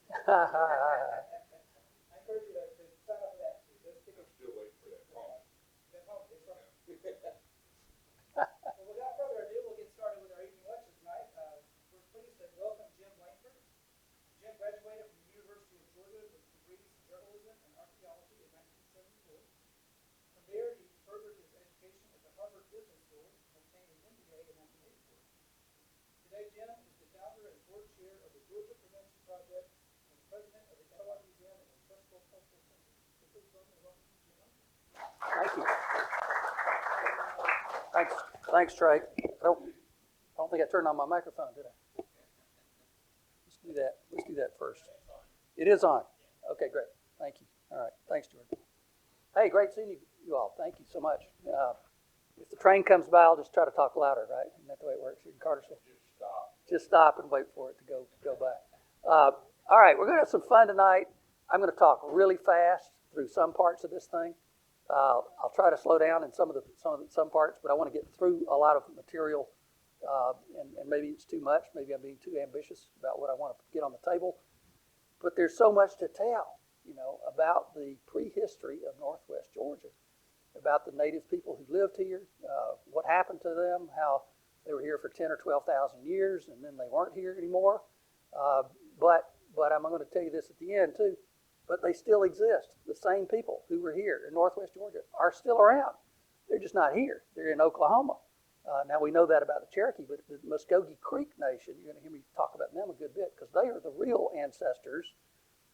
I encourage you to sign up for that too. Those tickets. I'm still waiting for that phone. That phone is from. Well, without further ado, we'll get started with our evening lecture tonight. We're pleased to welcome Jim Langford. Jim graduated from the University of Georgia with degrees in journalism and archaeology in 1974. From there, he furthered his education at the Harvard Business School and obtained an MBA in 1984. Today, Jim is the founder and board chair of the Georgia Prevention Project and president of the Etowah Museum and Festival Cultural Center. So please welcome Jim Langford. Thank you. Thanks, Trey. I don't think I turned on my microphone, did I? Let's do that first. It is on. Okay, great. Thank you. All right. Thanks, Jordan. Hey, great seeing you all. Thank you so much. If the train comes by, I'll just try to talk louder, right? Isn't that the way it works here in Cartersville? Just stop and wait for it to go by. All right, we're going to have some fun tonight. I'm going to talk really fast through some parts of this thing. I'll try to slow down in some parts, but I want to get through a lot of material, and maybe it's too much. Maybe I'm being too ambitious about what I want to get on the table. But there's so much to tell, about the prehistory of Northwest Georgia, about the native people who lived here, what happened to them, how they were here for 10 or 12,000 years, and then they weren't here anymore. But I'm going to tell you this at the end too. But they still exist. The same people who were here in Northwest Georgia are still around. They're just not here. They're in Oklahoma. Now we know that about the Cherokee, but the Muskogee Creek Nation, you're going to hear me talk about them a good bit because they are the real ancestors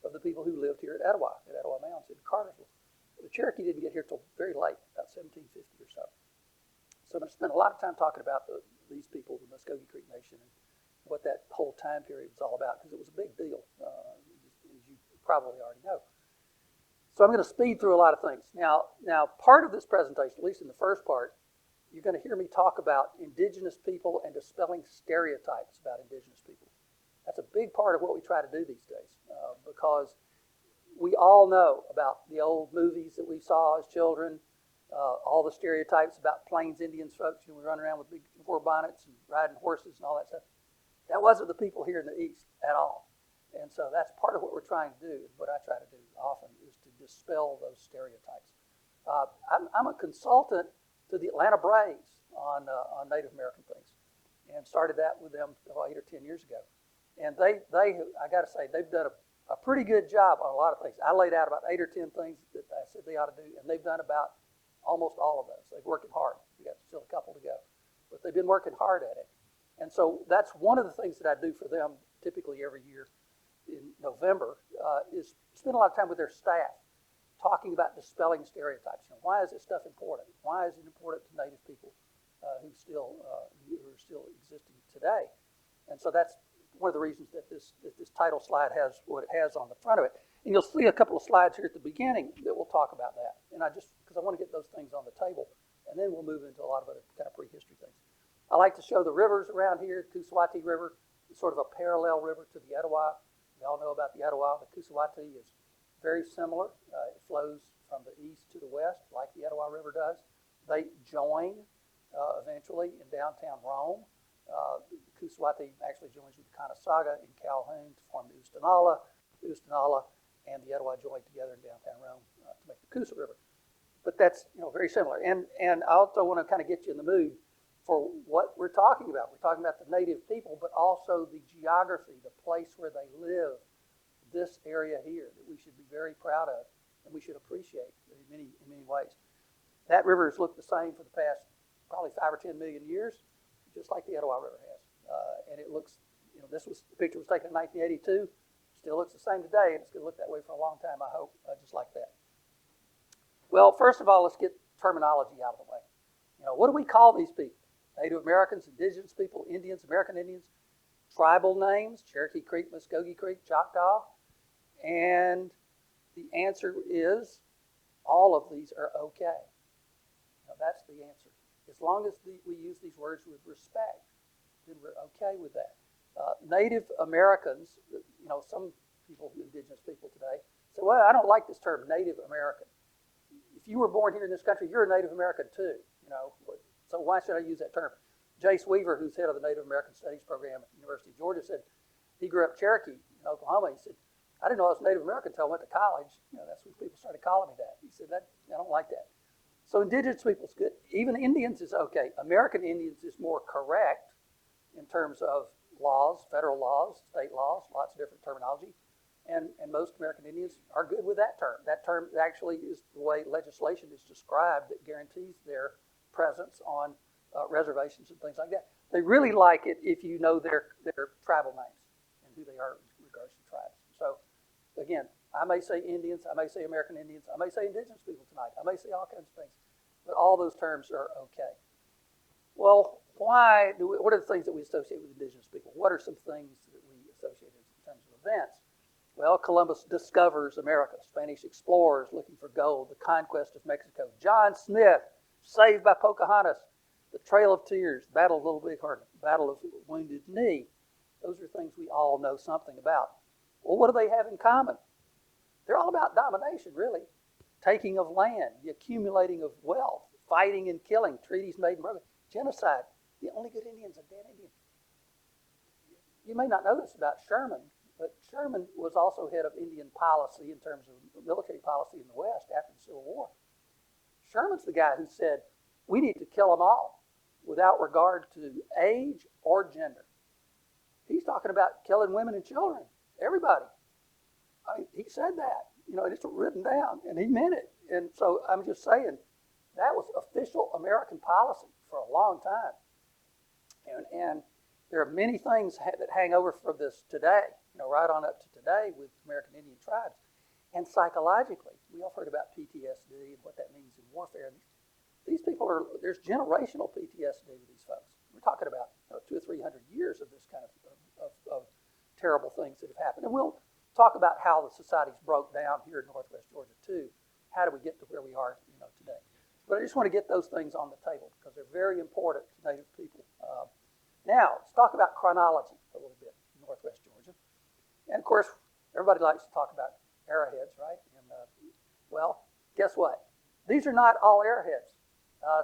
of the people who lived here at Etowah Mounds in Cartersville. The Cherokee didn't get here till very late, about 1750 or so. So I'm going to spend a lot of time talking about these people, the Muskogee Creek Nation, and what that whole time period was all about because it was a big deal, as you probably already know. So I'm going to speed through a lot of things. Now, part of this presentation, at least in the first part, you're going to hear me talk about indigenous people and dispelling stereotypes about indigenous people. That's a big part of what we try to do these days because we all know about the old movies that we saw as children, all the stereotypes about Plains Indians folks, we run around with big war bonnets and riding horses and all that stuff. That wasn't the people here in the East at all. And so that's part of what we're trying to do. What I try to do often is to dispel those stereotypes. I'm a consultant to the Atlanta Braves on Native American things, and started that with them 8 or 10 years ago. And they I got to say, they've done a pretty good job on a lot of things. I laid out about 8 or 10 things that I said they ought to do, and they've done about almost all of those. They're working hard. We got still a couple to go, but they've been working hard at it. And so that's one of the things that I do for them typically every year in November is spend a lot of time with their staff talking about dispelling stereotypes. Why is this stuff important? Why is it important to Native people who are still existing today? And so that's one of the reasons that this title slide has what it has on the front of it. And you'll see a couple of slides here at the beginning that will talk about that. And because I want to get those things on the table, and then we'll move into a lot of other kind of prehistory things. I like to show the rivers around here. Coosawattee River is sort of a parallel river to the Etowah. We all know about the Etowah. The Coosawattee is very similar. It flows from the east to the west like the Etowah River does. They join eventually in downtown Rome. The Coosawattee actually joins with the Conasauga in Calhoun to form the Oostanala. The Oostanala and the Etowah join together in downtown Rome to make the Coosa River. But that's very similar. And I also want to kind of get you in the mood for what we're talking about. We're talking about the native people, but also the geography, the place where they live, this area here that we should be very proud of and we should appreciate in many ways. That river has looked the same for the past probably 5 or 10 million years, just like the Etowah River has. And it looks, the picture was taken in 1982, still looks the same today, and it's going to look that way for a long time, I hope, just like that. Well, first of all, let's get terminology out of the way. What do we call these people? Native Americans, indigenous people, Indians, American Indians, tribal names, Cherokee Creek, Muskogee Creek, Choctaw. And the answer is all of these are okay. That's the answer. As long as we use these words with respect, then we're okay with that. Native Americans, some people, indigenous people today, say, well, I don't like this term, Native American. If you were born here in this country, you're a Native American too. So why should I use that term? Jace Weaver, who's head of the Native American Studies program at the University of Georgia, said he grew up Cherokee in Oklahoma. He said, I didn't know I was Native American until I went to college. That's when people started calling me that. He said, I don't like that. So indigenous people's good. Even Indians is okay. American Indians is more correct in terms of laws, federal laws, state laws, lots of different terminology. And most American Indians are good with that term. That term actually is the way legislation is described that guarantees their presence on reservations and things like that. They really like it if you know their tribal names and who they are in regards to tribes. So again, I may say Indians, I may say American Indians, I may say indigenous people tonight, I may say all kinds of things, but all those terms are okay. Well, what are the things that we associate with indigenous people? What are some things that we associate in terms of events? Well, Columbus discovers America, Spanish explorers looking for gold, the conquest of Mexico, John Smith, saved by Pocahontas, the Trail of Tears, Battle of Little Bighorn, Battle of Wounded Knee. Those are things we all know something about. Well, what do they have in common? They're all about domination, really. Taking of land, the accumulating of wealth, fighting and killing, treaties made in brotherhood, genocide. The only good Indian's a dead Indian. You may not know this about Sherman, but Sherman was also head of Indian policy in terms of military policy in the West after the Civil War. Sherman's the guy who said, we need to kill them all without regard to age or gender. He's talking about killing women and children, everybody. He said that, it's written down, and he meant it. And so I'm just saying, that was official American policy for a long time. And there are many things that hang over from this today, right on up to today with American Indian tribes. And psychologically, we all heard about PTSD and what that means in warfare. These people there's generational PTSD with these folks. We're talking about 200 or 300 years of this kind of terrible things that have happened. And we'll talk about how the societies broke down here in Northwest Georgia too. How do we get to where we are, today? But I just want to get those things on the table because they're very important to Native people. Now, let's talk about chronology a little bit in Northwest Georgia. And of course, everybody likes to talk about arrowheads, right? And well, guess what? These are not all arrowheads.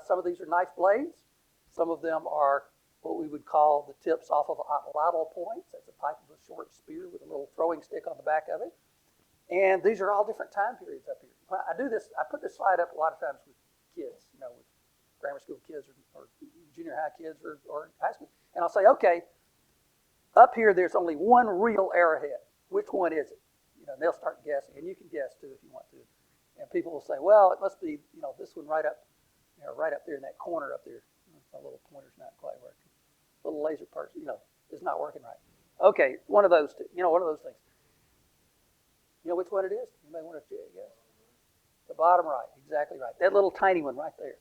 Some of these are knife blades. Some of them are what we would call the tips off of lateral points. That's a type of a short spear with a little throwing stick on the back of it. And these are all different time periods up here. When I do this, I put this slide up a lot of times with kids, with grammar school kids or junior high kids or high school. And I'll say, okay, up here there's only one real arrowhead. Which one is it? And they'll start guessing, and you can guess too if you want to. And people will say, well, it must be, this one right up there in that corner up there. My little pointer's not quite working. Little laser person, is not working right. Okay, one of those two, one of those things. You know which one it is? You may want to guess. The bottom right, exactly right. That little tiny one right there.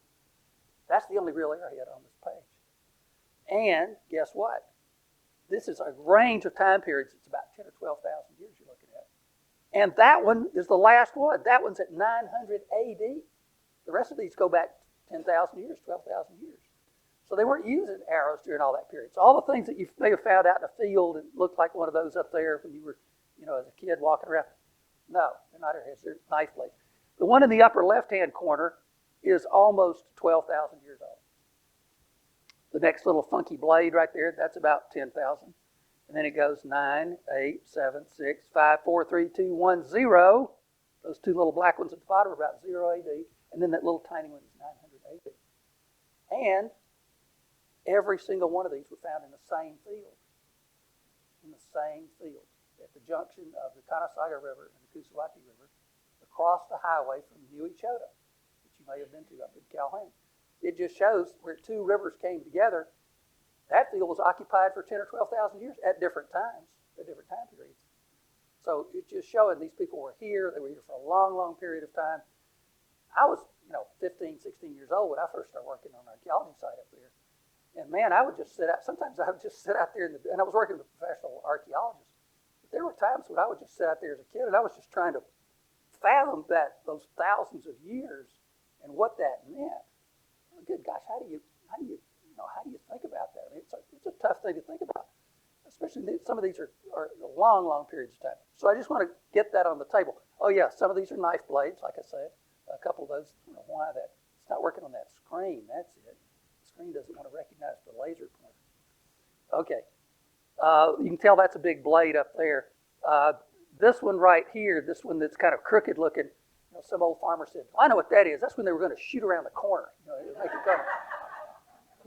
That's the only real arrowhead on this page. And guess what? This is a range of time periods. It's about 10 or 12,000 years you're looking at. And that one is the last one. That one's at 900 AD. The rest of these go back 10,000 years, 12,000 years. So they weren't using arrows during all that period. So all the things that you may have found out in the field and looked like one of those up there when you were, as a kid walking around, no, they're not arrowheads, they're knife blades. The one in the upper left-hand corner is almost 12,000 years old. The next little funky blade right there, that's about 10,000. And then it goes 9, 8, 7, 6, 5, 4, 3, 2, 1, 0. Those two little black ones at the bottom are about 0 AD. And then that little tiny one is 900 AD. And every single one of these were found in the same field. In the same field. At the junction of the Conestoga River and the Coosawhatchie River, across the highway from New Etowah, which you may have been to up in Calhoun. It just shows where two rivers came together. That field was occupied for 10 or 12,000 years at different times, at different time periods. So it's just showing these people were here. They were here for a long, long period of time. I was, 15, 16 years old when I first started working on an archaeology site up there. And man, I would just sit out. Sometimes I would just sit out there and I was working with a professional archaeologist. But there were times when I would just sit out there as a kid and I was just trying to fathom those thousands of years and what that meant. Oh, good gosh, how do you think about that? I mean, it's a tough thing to think about, especially some of these are long, long periods of time. So I just want to get that on the table. Oh yeah, some of these are knife blades, like I said. A couple of those, I don't know why that it's not working on that screen. That's it. The screen doesn't want to recognize the laser pointer. Okay, you can tell that's a big blade up there. This one right here, this one that's kind of crooked looking, some old farmer said, I know what that is. That's when they were going to shoot around the corner. Make it go.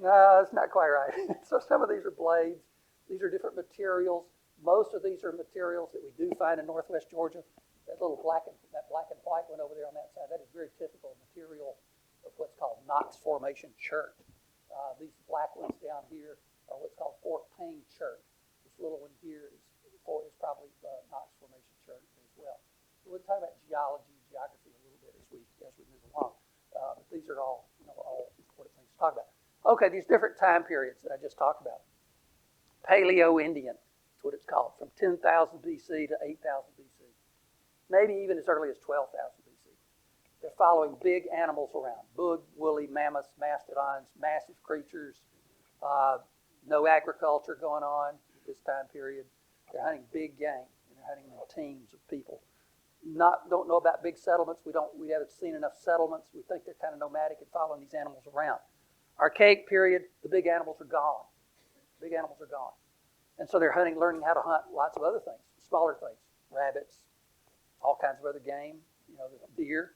No, it's not quite right. So some of these are blades. These are different materials. Most of these are materials that we do find in northwest Georgia. That black and white one over there on that side, that is very typical material of what's called Knox Formation chert. These black ones down here are what's called Fort Payne chert. This little one here is probably Knox Formation chert as well. So we'll talk about geology, geography a little bit as we move along. But these are all important things to talk about. Okay, these different time periods that I just talked about. Paleo-Indian, that's what it's called, from 10,000 BC to 8,000 BC. Maybe even as early as 12,000 BC. They're following big animals around, big, woolly mammoths, mastodons, massive creatures, no agriculture going on at this time period. They're hunting big game, and they're hunting in teams of people. Don't know about big settlements. We haven't seen enough settlements. We think they're kind of nomadic and following these animals around. Archaic period, the big animals are gone. Big animals are gone. And so they're learning how to hunt lots of other things, smaller things, rabbits, all kinds of other game, deer.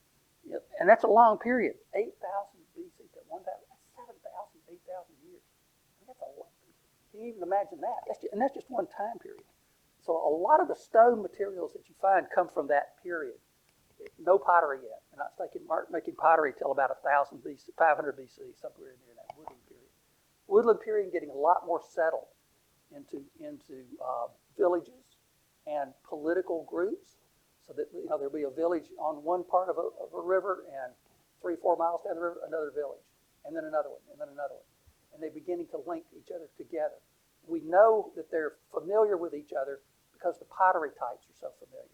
And that's a long period. 8,000 BC to 1,000, that's 7,000, 8,000 years. That's a lot. Can you even imagine that? That's just one time period. So a lot of the stone materials that you find come from that period. No pottery yet. They're not making pottery till about 1,000 BC, 500 BC, somewhere in there in that woodland period. Woodland period getting a lot more settled into villages and political groups, so that there'll be a village on one part of a river, and 3-4 miles down the river, another village, and then another one, and then another one, and they're beginning to link each other together. We know that they're familiar with each other because the pottery types are so familiar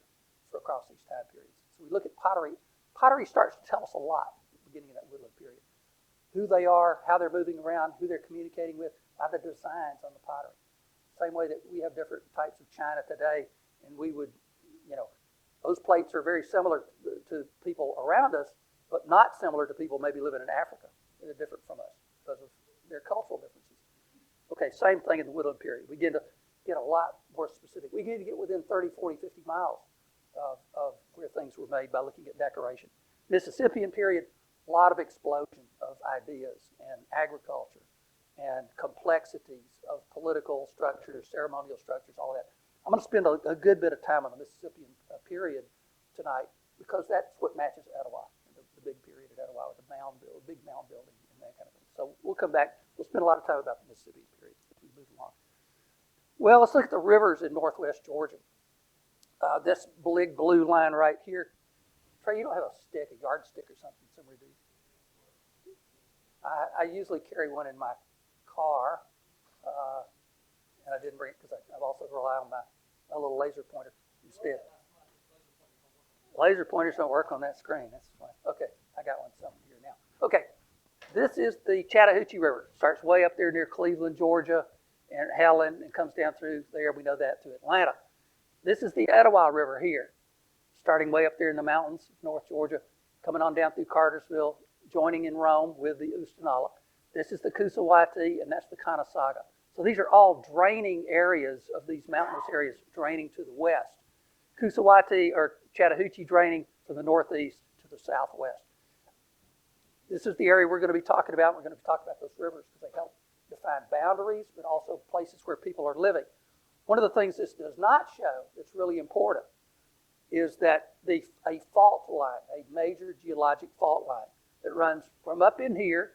across these time periods. So we look at pottery. Pottery starts to tell us a lot at the beginning of that woodland period. Who they are, how they're moving around, who they're communicating with, by the designs on the pottery. Same way that we have different types of china today, and we would, those plates are very similar to people around us, but not similar to people maybe living in Africa. They're different from us because of their cultural differences. Okay, same thing in the woodland period. We get a lot more specific. We get to get within 30, 40, 50 miles of where things were made by looking at decoration. Mississippian period, a lot of explosion of ideas and agriculture and complexities of political structures, ceremonial structures, all that. I'm going to spend a good bit of time on the Mississippian period tonight because that's what matches Etowah, the big period at Etowah with the big mound building and that kind of thing. So we'll come back. We'll spend a lot of time about the Mississippian period as we move along. Well, let's look at the rivers in northwest Georgia. This big blue line right here. Trey, you don't have a yardstick or something somewhere, do you? I usually carry one in my car, and I didn't bring it because I've also rely on my little laser pointer instead. Laser pointers don't work on that screen. That's fine. Okay, I got one somewhere here now. Okay, this is the Chattahoochee River. It starts way up there near Cleveland, Georgia, and Helen, and comes down through there. We know that to Atlanta. This is the Etowah River here, starting way up there in the mountains of North Georgia, coming on down through Cartersville, joining in Rome with the Oostenaula. This is the Coosawattee, and that's the Conasauga. So these are all draining areas of these mountainous areas draining to the west. Coosawattee or Chattahoochee draining from the northeast to the southwest. This is the area we're going to be talking about. We're going to be talking about those rivers because they help define boundaries, but also places where people are living. One of the things this does not show that's really important is that a fault line, a major geologic fault line that runs from up in here,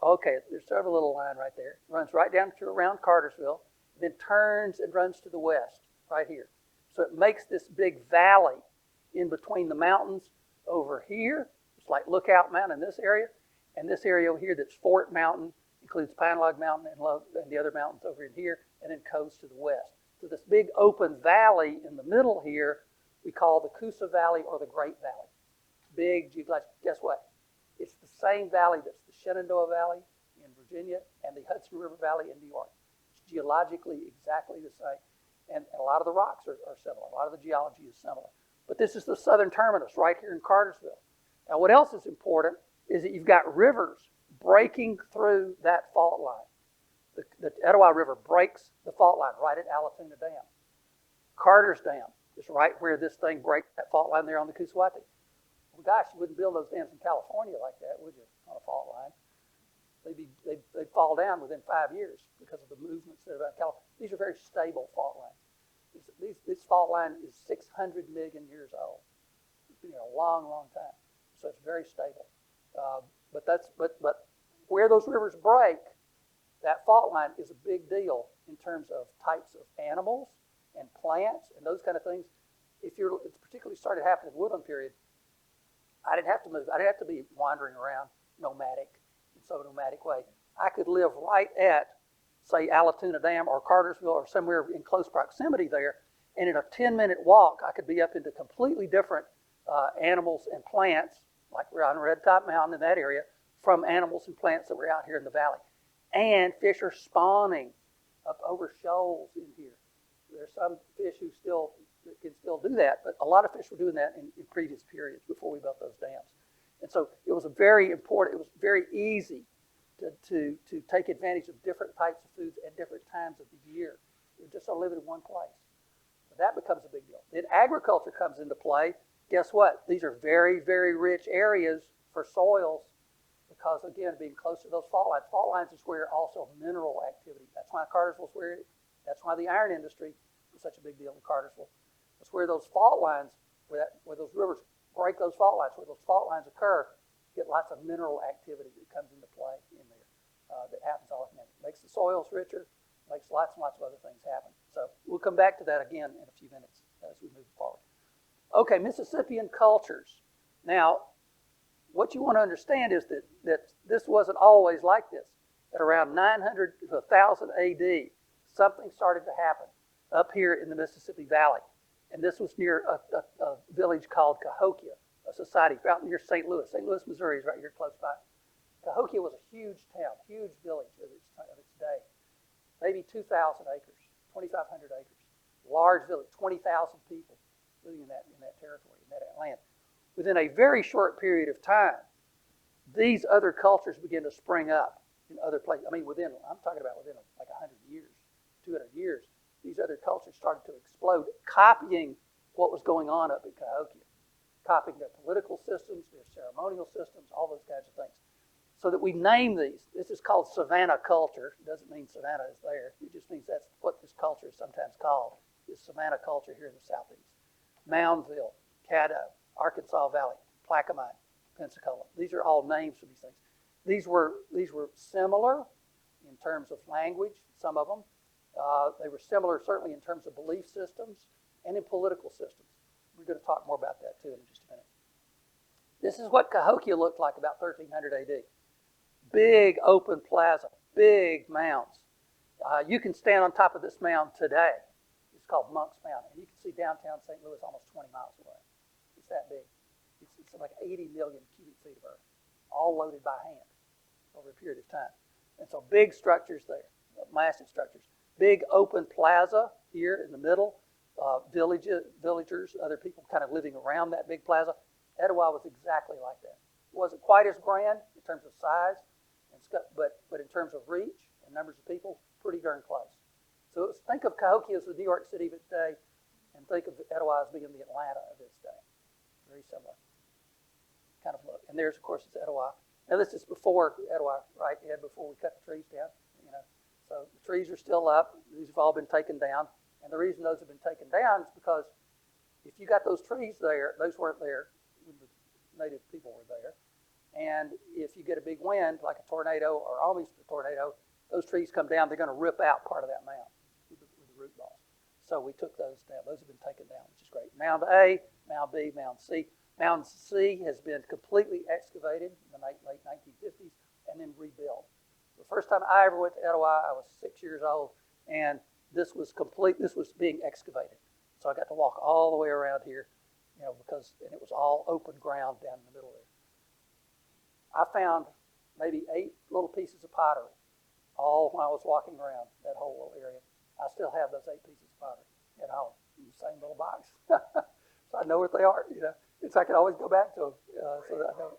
okay, there's sort of a little line right there, runs right down to around Cartersville, then turns and runs to the west, right here. So it makes this big valley in between the mountains over here. It's like Lookout Mountain in this area, and this area over here that's Fort Mountain, includes Pine Log Mountain and the other mountains over in here, and then coast to the west. So this big open valley in the middle here, we call the Coosa Valley or the Great Valley. Big geologic, guess what? It's the same valley that's the Shenandoah Valley in Virginia and the Hudson River Valley in New York. It's geologically exactly the same. And a lot of the rocks are similar. A lot of the geology is similar. But this is the southern terminus right here in Cartersville. Now what else is important is that you've got rivers breaking through that fault line. The Etowah River breaks the fault line right at Allatoona Dam. Carter's Dam It's right where this thing breaks that fault line there on the Coosawhattie. Well, gosh, you wouldn't build those dams in California like that, would you, on a fault line? They'd fall down within 5 years because of the movements that are about California. These are very stable fault lines. This fault line is 600 million years old. It's been here a long, long time, so it's very stable. But where those rivers break, that fault line is a big deal in terms of types of animals and plants and those kind of things. It's particularly started happening in the woodland period. I didn't have to move. I didn't have to be wandering around nomadic in some nomadic way. I could live right at, say, Allatoona Dam or Cartersville or somewhere in close proximity there, and in a 10-minute walk, I could be up into completely different animals and plants, like we're on Red Top Mountain in that area, from animals and plants that were out here in the valley. And fish are spawning up over shoals in here. There's some fish who can still do that, but a lot of fish were doing that in previous periods before we built those dams. And so it was it was very easy to take advantage of different types of foods at different times of the year. It just don't live in one place. So that becomes a big deal. Then agriculture comes into play. Guess what? These are very, very rich areas for soils because, again, being close to those fault lines. Fault lines is where also mineral activity. That's why Cartersville's that's why the iron industry was such a big deal in Cartersville. It's where those fault lines, where those rivers break those fault lines, where those fault lines occur, get lots of mineral activity that comes into play in there that happens all the time. It makes the soils richer, makes lots and lots of other things happen. So we'll come back to that again in a few minutes as we move forward. Okay, Mississippian cultures. Now, what you want to understand is that this wasn't always like this. At around 900 to 1000 AD, something started to happen up here in the Mississippi Valley. And this was near a village called Cahokia, a society out near St. Louis. St. Louis, Missouri is right here close by. Cahokia was a huge town, huge village of its day. Maybe 2,000 acres, 2,500 acres. Large village, 20,000 people living in that territory, in that land. Within a very short period of time, these other cultures begin to spring up in other places. I'm talking about within like 100 years, 200 years. These other cultures started to explode, copying what was going on up in Cahokia, copying their political systems, their ceremonial systems, all those kinds of things. So that we name these. This is called Savannah culture. It doesn't mean Savannah is there. It just means that's what this culture is sometimes called, is Savannah culture here in the southeast. Moundsville, Caddo, Arkansas Valley, Plaquemine, Pensacola. These are all names for these things. These were similar in terms of language, some of them. They were similar certainly in terms of belief systems and in political systems. We're going to talk more about that too in just a minute. This is what Cahokia looked like about 1300 AD. Big open plaza, big mounds. You can stand on top of this mound today. It's called Monk's Mound, and you can see downtown St. Louis almost 20 miles away. It's that big. It's like 80 million cubic feet of earth, all loaded by hand over a period of time. And so big structures there, massive structures. Big open plaza here in the middle, villagers, other people kind of living around that big plaza. Etowah was exactly like that. It wasn't quite as grand in terms of size, but in terms of reach and numbers of people, pretty darn close. So think of Cahokia as the New York City of its day, and think of Etowah as being the Atlanta of its day. Very similar kind of look. And there's, of course, is Etowah. Now this is before Etowah, right? Before we cut the trees down, So the trees are still up. These have all been taken down. And the reason those have been taken down is because if you got those trees there, those weren't there when the native people were there. And if you get a big wind, like a tornado or almost a tornado, those trees come down, they're going to rip out part of that mound with the root balls. So we took those down. Those have been taken down, which is great. Mound A, Mound B, Mound C. Mound C has been completely excavated in the late 1950s and then rebuilt. The first time I ever went to Etowah, I was 6 years old, and this was being excavated. So I got to walk all the way around here, and it was all open ground down in the middle there. I found maybe 8 little pieces of pottery, all when I was walking around that whole little area. I still have those 8 pieces of pottery at home in the same little box. So I know what they are, So I can always go back to them, so that I know,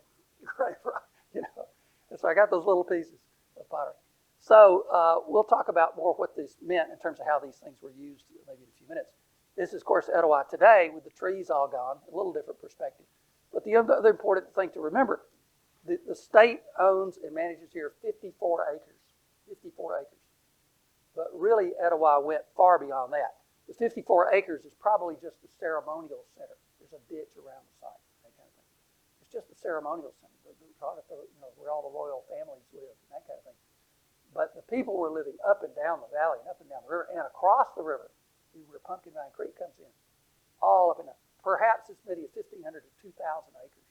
And so I got those little pieces of pottery. So we'll talk about more what this meant in terms of how these things were used maybe in a few minutes. This is, of course, Etowah today with the trees all gone, a little different perspective. But the other important thing to remember, the state owns and manages here 54 acres, 54 acres. But really, Etowah went far beyond that. The 54 acres is probably just the ceremonial center. There's a ditch around the site, that kind of thing. It's just the ceremonial center, where all the royal families live, and that kind of thing. But the people were living up and down the valley and up and down the river and across the river, where Pumpkin Vine Creek comes in, all up and down. Perhaps as many as 1,500 to 2,000 acres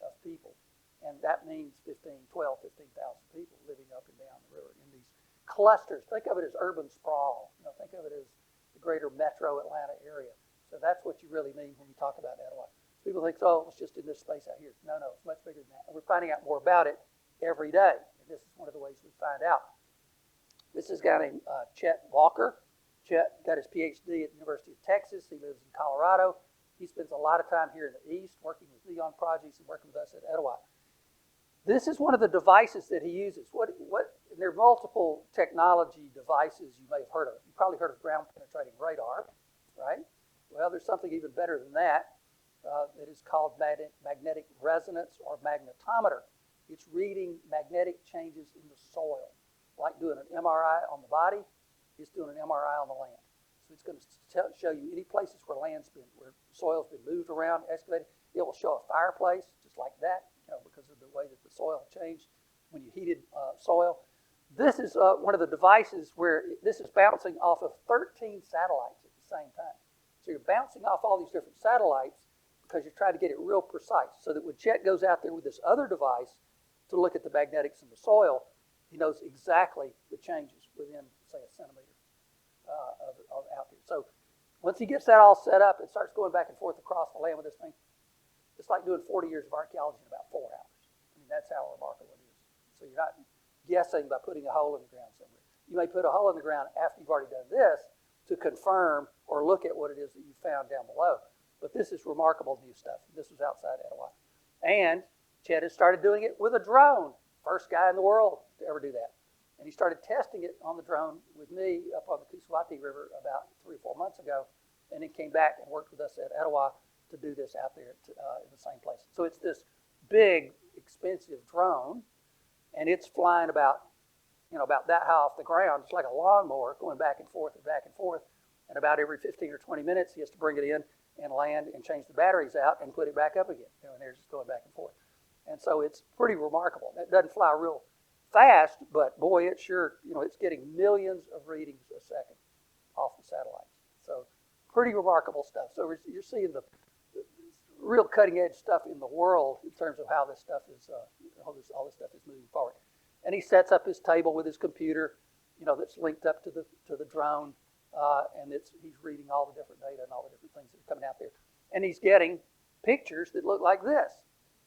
of people. And that means 15,000 people living up and down the river in these clusters. Think of it as urban sprawl. Think of it as the greater metro Atlanta area. So that's what you really mean when you talk about Etowah. People think, oh, it's just in this space out here. No, it's much bigger than that. And we're finding out more about it every day. And this is one of the ways we find out. This is a guy named Chet Walker. Chet got his PhD at the University of Texas. He lives in Colorado. He spends a lot of time here in the East working with Neon projects and working with us at Etowah. This is one of the devices that he uses. There are multiple technology devices you may have heard of. You probably heard of ground penetrating radar, right? Well, there's something even better than that. It is called magnetic resonance or magnetometer. It's reading magnetic changes in the soil. Like doing an MRI on the body, it's doing an MRI on the land. So it's going to show you any places where soil's been moved around, excavated. It will show a fireplace just like that, because of the way that the soil changed when you heated soil. This is one of the devices where this is bouncing off of 13 satellites at the same time. So you're bouncing off all these different satellites because you're trying to get it real precise so that when Chet goes out there with this other device to look at the magnetics in the soil, he knows exactly the changes within, say, a centimeter of out there. So once he gets that all set up and starts going back and forth across the land with this thing, it's like doing 40 years of archaeology in about 4 hours. I mean, that's how remarkable it is. So you're not guessing by putting a hole in the ground somewhere. You may put a hole in the ground after you've already done this to confirm or look at what it is that you found down below. But this is remarkable new stuff. This was outside Etowah. And Chet has started doing it with a drone. First guy in the world to ever do that. And he started testing it on the drone with me up on the Kusawati River about 3 or 4 months ago. And then came back and worked with us at Etowah to do this out there in the same place. So it's this big, expensive drone, and it's flying about that high off the ground. It's like a lawnmower going back and forth and back and forth. And about every 15 or 20 minutes, he has to bring it in and land and change the batteries out and put it back up again. And they're just going back and forth. And so it's pretty remarkable. It doesn't fly real fast, but boy, it sure, it's getting millions of readings a second off the satellites. So pretty remarkable stuff. So you're seeing the real cutting edge stuff in the world in terms of how this stuff is, all this stuff is moving forward. And he sets up his table with his computer, that's linked up to the drone, and he's reading all the different data and all the different things that are coming out there. And he's getting pictures that look like this.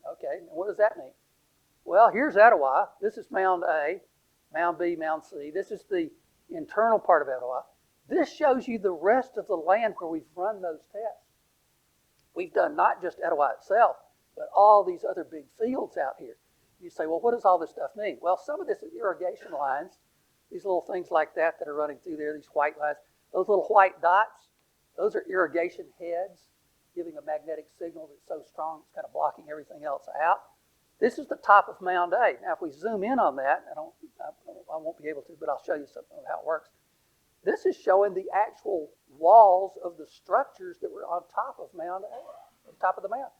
Okay, and what does that mean? Well, here's Etowah. This is Mound A, Mound B, Mound C. This is the internal part of Etowah. This shows you the rest of the land where we've run those tests. We've done not just Etowah itself, but all these other big fields out here. You say, well, what does all this stuff mean? Well, some of this is irrigation lines, these little things like that are running through there, these white lines. Those little white dots, those are irrigation heads, giving a magnetic signal that's so strong it's kind of blocking everything else out. This is the top of Mound A. Now, if we zoom in on that, I won't be able to, but I'll show you something of how it works. This is showing the actual walls of the structures that were on top of Mound A, on top of the mound.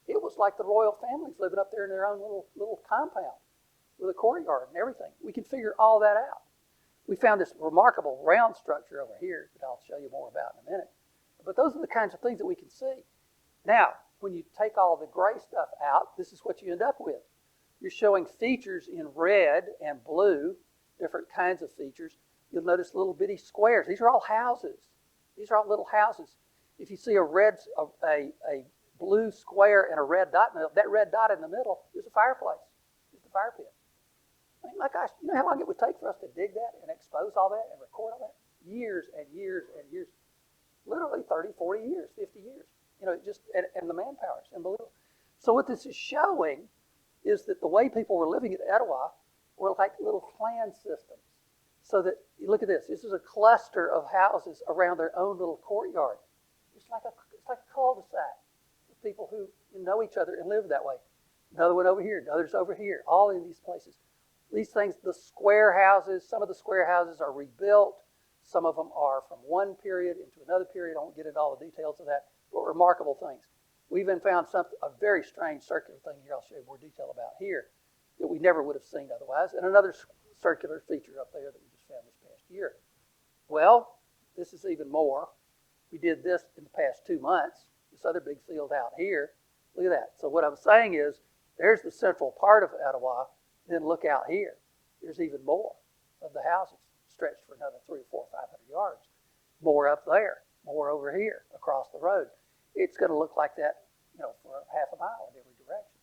It was like the royal families living up there in their own little compound with a courtyard and everything. We can figure all that out. We found this remarkable round structure over here that I'll show you more about in a minute. But those are the kinds of things that we can see. Now, when you take all the gray stuff out, this is what you end up with. You're showing features in red and blue, different kinds of features. You'll notice little bitty squares. These are all houses. These are all little houses. If you see a blue square and a red dot in the middle, that red dot in the middle is a fireplace. It's the fire pit. I mean, my gosh, you know how long it would take for us to dig that and expose all that and record all that? Years and years and years. Literally 30, 40 years, 50 years. And the manpower is unbelievable. So what this is showing is that the way people were living at Etowah were like little clan systems. So that, look at this. This is a cluster of houses around their own little courtyard. It's like a cul-de-sac with people who know each other and live that way. Another one over here, others over here, all in these places. These things, the square houses, some of the square houses are rebuilt. Some of them are from one period into another period. I won't get into all the details of that, but remarkable things. We even found a very strange circular thing here I'll show you more detail about here that we never would have seen otherwise, and another circular feature up there that we just found this past year. Well, this is even more. We did this in the past 2 months, this other big field out here. Look at that. So what I'm saying is, there's the central part of Etowah, then look out here. There's even more of the houses stretched for another 300 or 400 or 500 yards. More up there, more over here, across the road. It's going to look like that, for half a mile in every direction,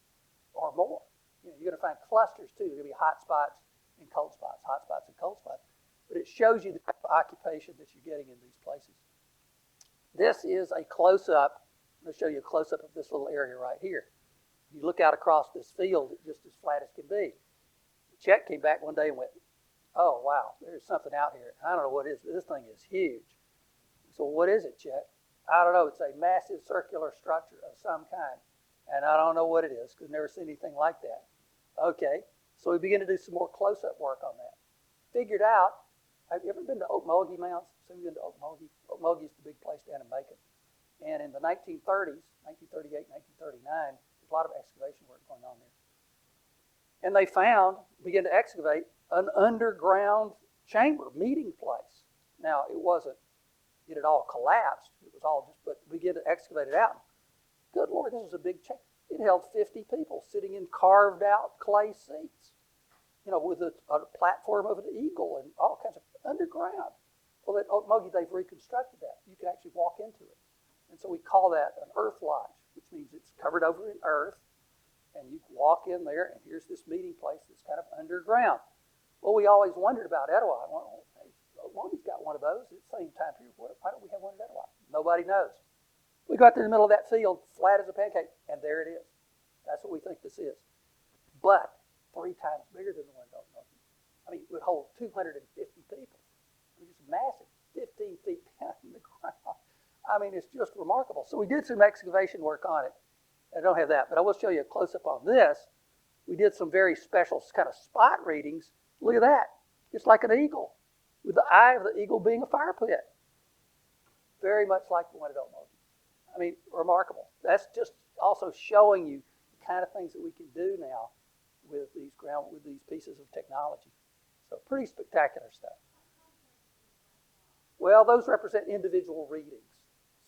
or more. You're going to find clusters too. There's going to be hot spots and cold spots, hot spots and cold spots. But it shows you the type of occupation that you're getting in these places. This is a close-up. I'm going to show you a close-up of this little area right here. You look out across this field, it's just as flat as can be. Chet came back one day and went, "Oh, wow, there's something out here. I don't know what it is, but this thing is huge." So what is it, Chet? I don't know. It's a massive circular structure of some kind. And I don't know what it is because I've never seen anything like that. Okay, so we begin to do some more close-up work on that. Figured out, have you ever been to Etowah Indian Mounds? Some of you been to Etowah? Etowah is the big place down in Macon. And in the 1930s, 1938, 1939, there's a lot of excavation work going on there. And they began to excavate an underground chamber, meeting place. Now, it had all collapsed. It was all just, but we began to excavate it out. Good Lord, this was a big chamber. It held 50 people sitting in carved out clay seats, with a platform of an eagle and all kinds of underground. Well, at Etowah, they've reconstructed that. You can actually walk into it. And so we call that an earth lodge, which means it's covered over in earth. And you walk in there, and here's this meeting place that's kind of underground. Well, we always wondered about Etowah. Well, hey, Etowah's got one of those at the same time period. Why don't we have one at Etowah? Nobody knows. We got to the middle of that field, flat as a pancake, and there it is. That's what we think this is. But 3 times bigger than the one at Etowah. I mean, it would hold 250 people. It was just massive, 15 feet down in the ground. I mean, it's just remarkable. So we did some excavation work on it. I don't have that, but I will show you a close-up on this. We did some very special kind of spot readings. Look at that. It's like an eagle, with the eye of the eagle being a fire pit. Very much like the one at Etowah. I mean, remarkable. That's just also showing you the kind of things that we can do now with these pieces of technology. So pretty spectacular stuff. Well, those represent individual readings.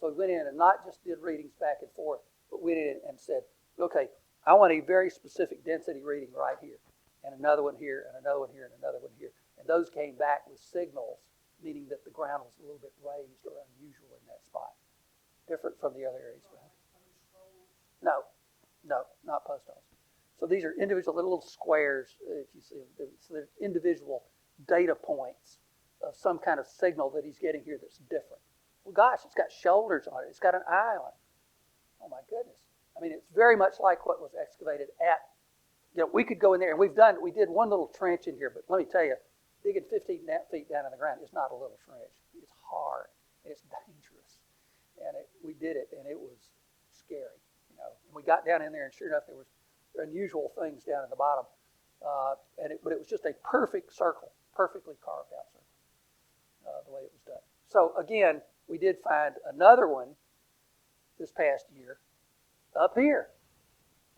So we went in and not just did readings back and forth, but went in and said, okay, I want a very specific density reading right here, and another one here, and another one here, and another one here. And those came back with signals, meaning that the ground was a little bit raised or unusual in that spot, different from the other areas. No, not post holes. So these are individual little squares, if you see them. So they're individual data points of some kind of signal that he's getting here that's different. Well, gosh, it's got shoulders on it. It's got an eye on it. Oh, my goodness. I mean, it's very much like what was excavated at, we could go in there, and we did one little trench in here, but let me tell you, digging 15 feet down in the ground is not a little trench. It's hard. It's dangerous. And we did it, and it was scary, And we got down in there, and sure enough, there was unusual things down in the bottom. But it was just a perfect circle, perfectly carved out circle, the way it was done. So again, we did find another one this past year up here.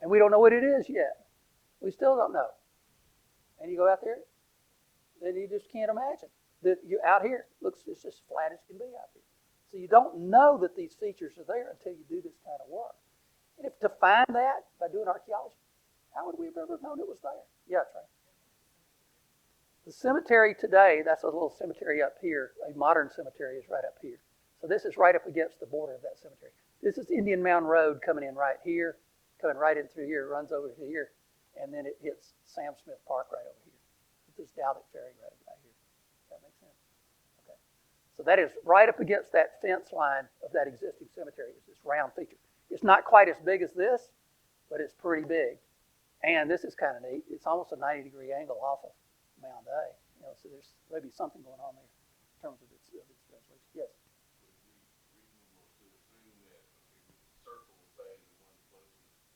And we don't know what it is yet. We still don't know. And you go out there, then you just can't imagine. That you out here, it's just flat as can be out here. So you don't know that these features are there until you do this kind of work. And if to find that by doing archaeology, how would we have ever known it was there? Yeah, that's right. The cemetery today, that's a little cemetery up here. A modern cemetery is right up here. So this is right up against the border of that cemetery. This is Indian Mound Road coming in right here, coming right in through here, runs over to here, and then it hits Sam Smith Park right over here. This is Dowdick Ferry Road right here. Does that make sense? Okay. So that is right up against that fence line of that existing cemetery. It's this round feature. It's not quite as big as this, but it's pretty big. And this is kind of neat. It's almost a 90-degree angle off of Mound A. So there's maybe something going on there in terms of its resolution. Yes.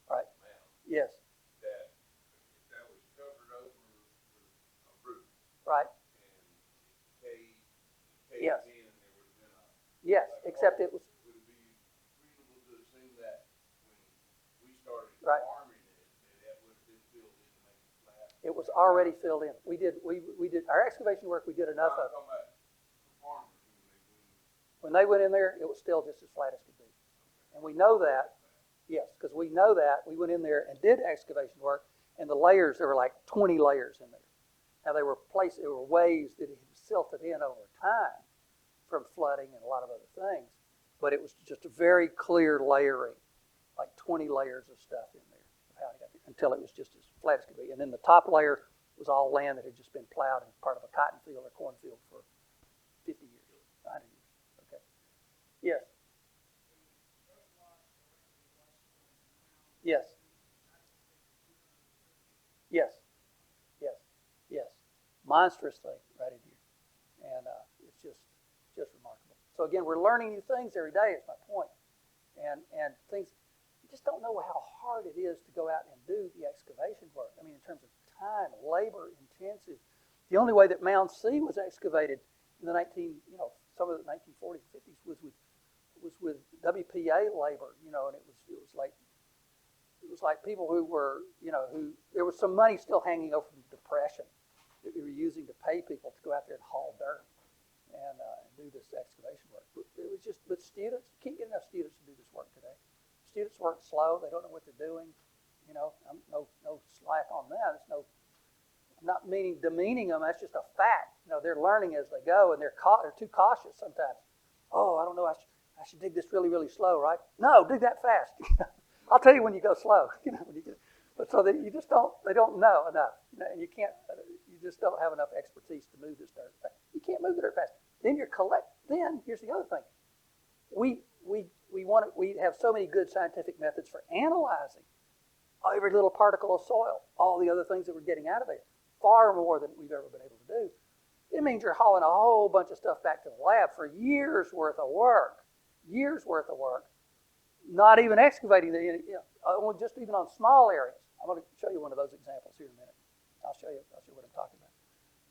Right. Yes. Right. Yes. Yes, except it was. Right. It was already filled in. We did our excavation work. We did enough of. When they went in there, it was still just as flat as could be, and we know that. Yes, because we know that we went in there and did excavation work, and the layers, there were like 20 layers in there. Now there were waves that had silted in over time from flooding and a lot of other things, but it was just a very clear layering, like 20 layers of stuff in there of how it got there, until it was just as flat as could be. And then the top layer was all land that had just been plowed and part of a cotton field or cornfield for 50 years, 100 years. Okay. Yes. Yes. Yes. Yes. Yes. Monstrous thing right in here. And it's just remarkable. So again, we're learning new things every day, is my point. And things, you just don't know how hard it is to go out and do the excavation work. I mean, in terms of time, labor intensive. The only way that Mound C was excavated in the some of the 1940s, 50s was with WPA labor, and it was like people who were, who there was some money still hanging over from the Depression that we were using to pay people to go out there and haul dirt and do this excavation work. But students, you can't get enough students to do this work today. Students work slow; they don't know what they're doing. I'm no slack on that. I'm not demeaning them. That's just a fact. They're learning as they go, and they're too cautious sometimes. Oh, I don't know. I should dig this really, really slow, right? No, dig that fast. I'll tell you when you go slow. But so that they don't know enough, and you just don't have enough expertise to move this dirt. You can't move the dirt fast. Then Then here's the other thing. We have so many good scientific methods for analyzing every little particle of soil, all the other things that we're getting out of there, far more than we've ever been able to do. It means you're hauling a whole bunch of stuff back to the lab for years worth of work, not even excavating just even on small areas. I'm going to show you one of those examples here in a minute. I'll show you what I'm talking about.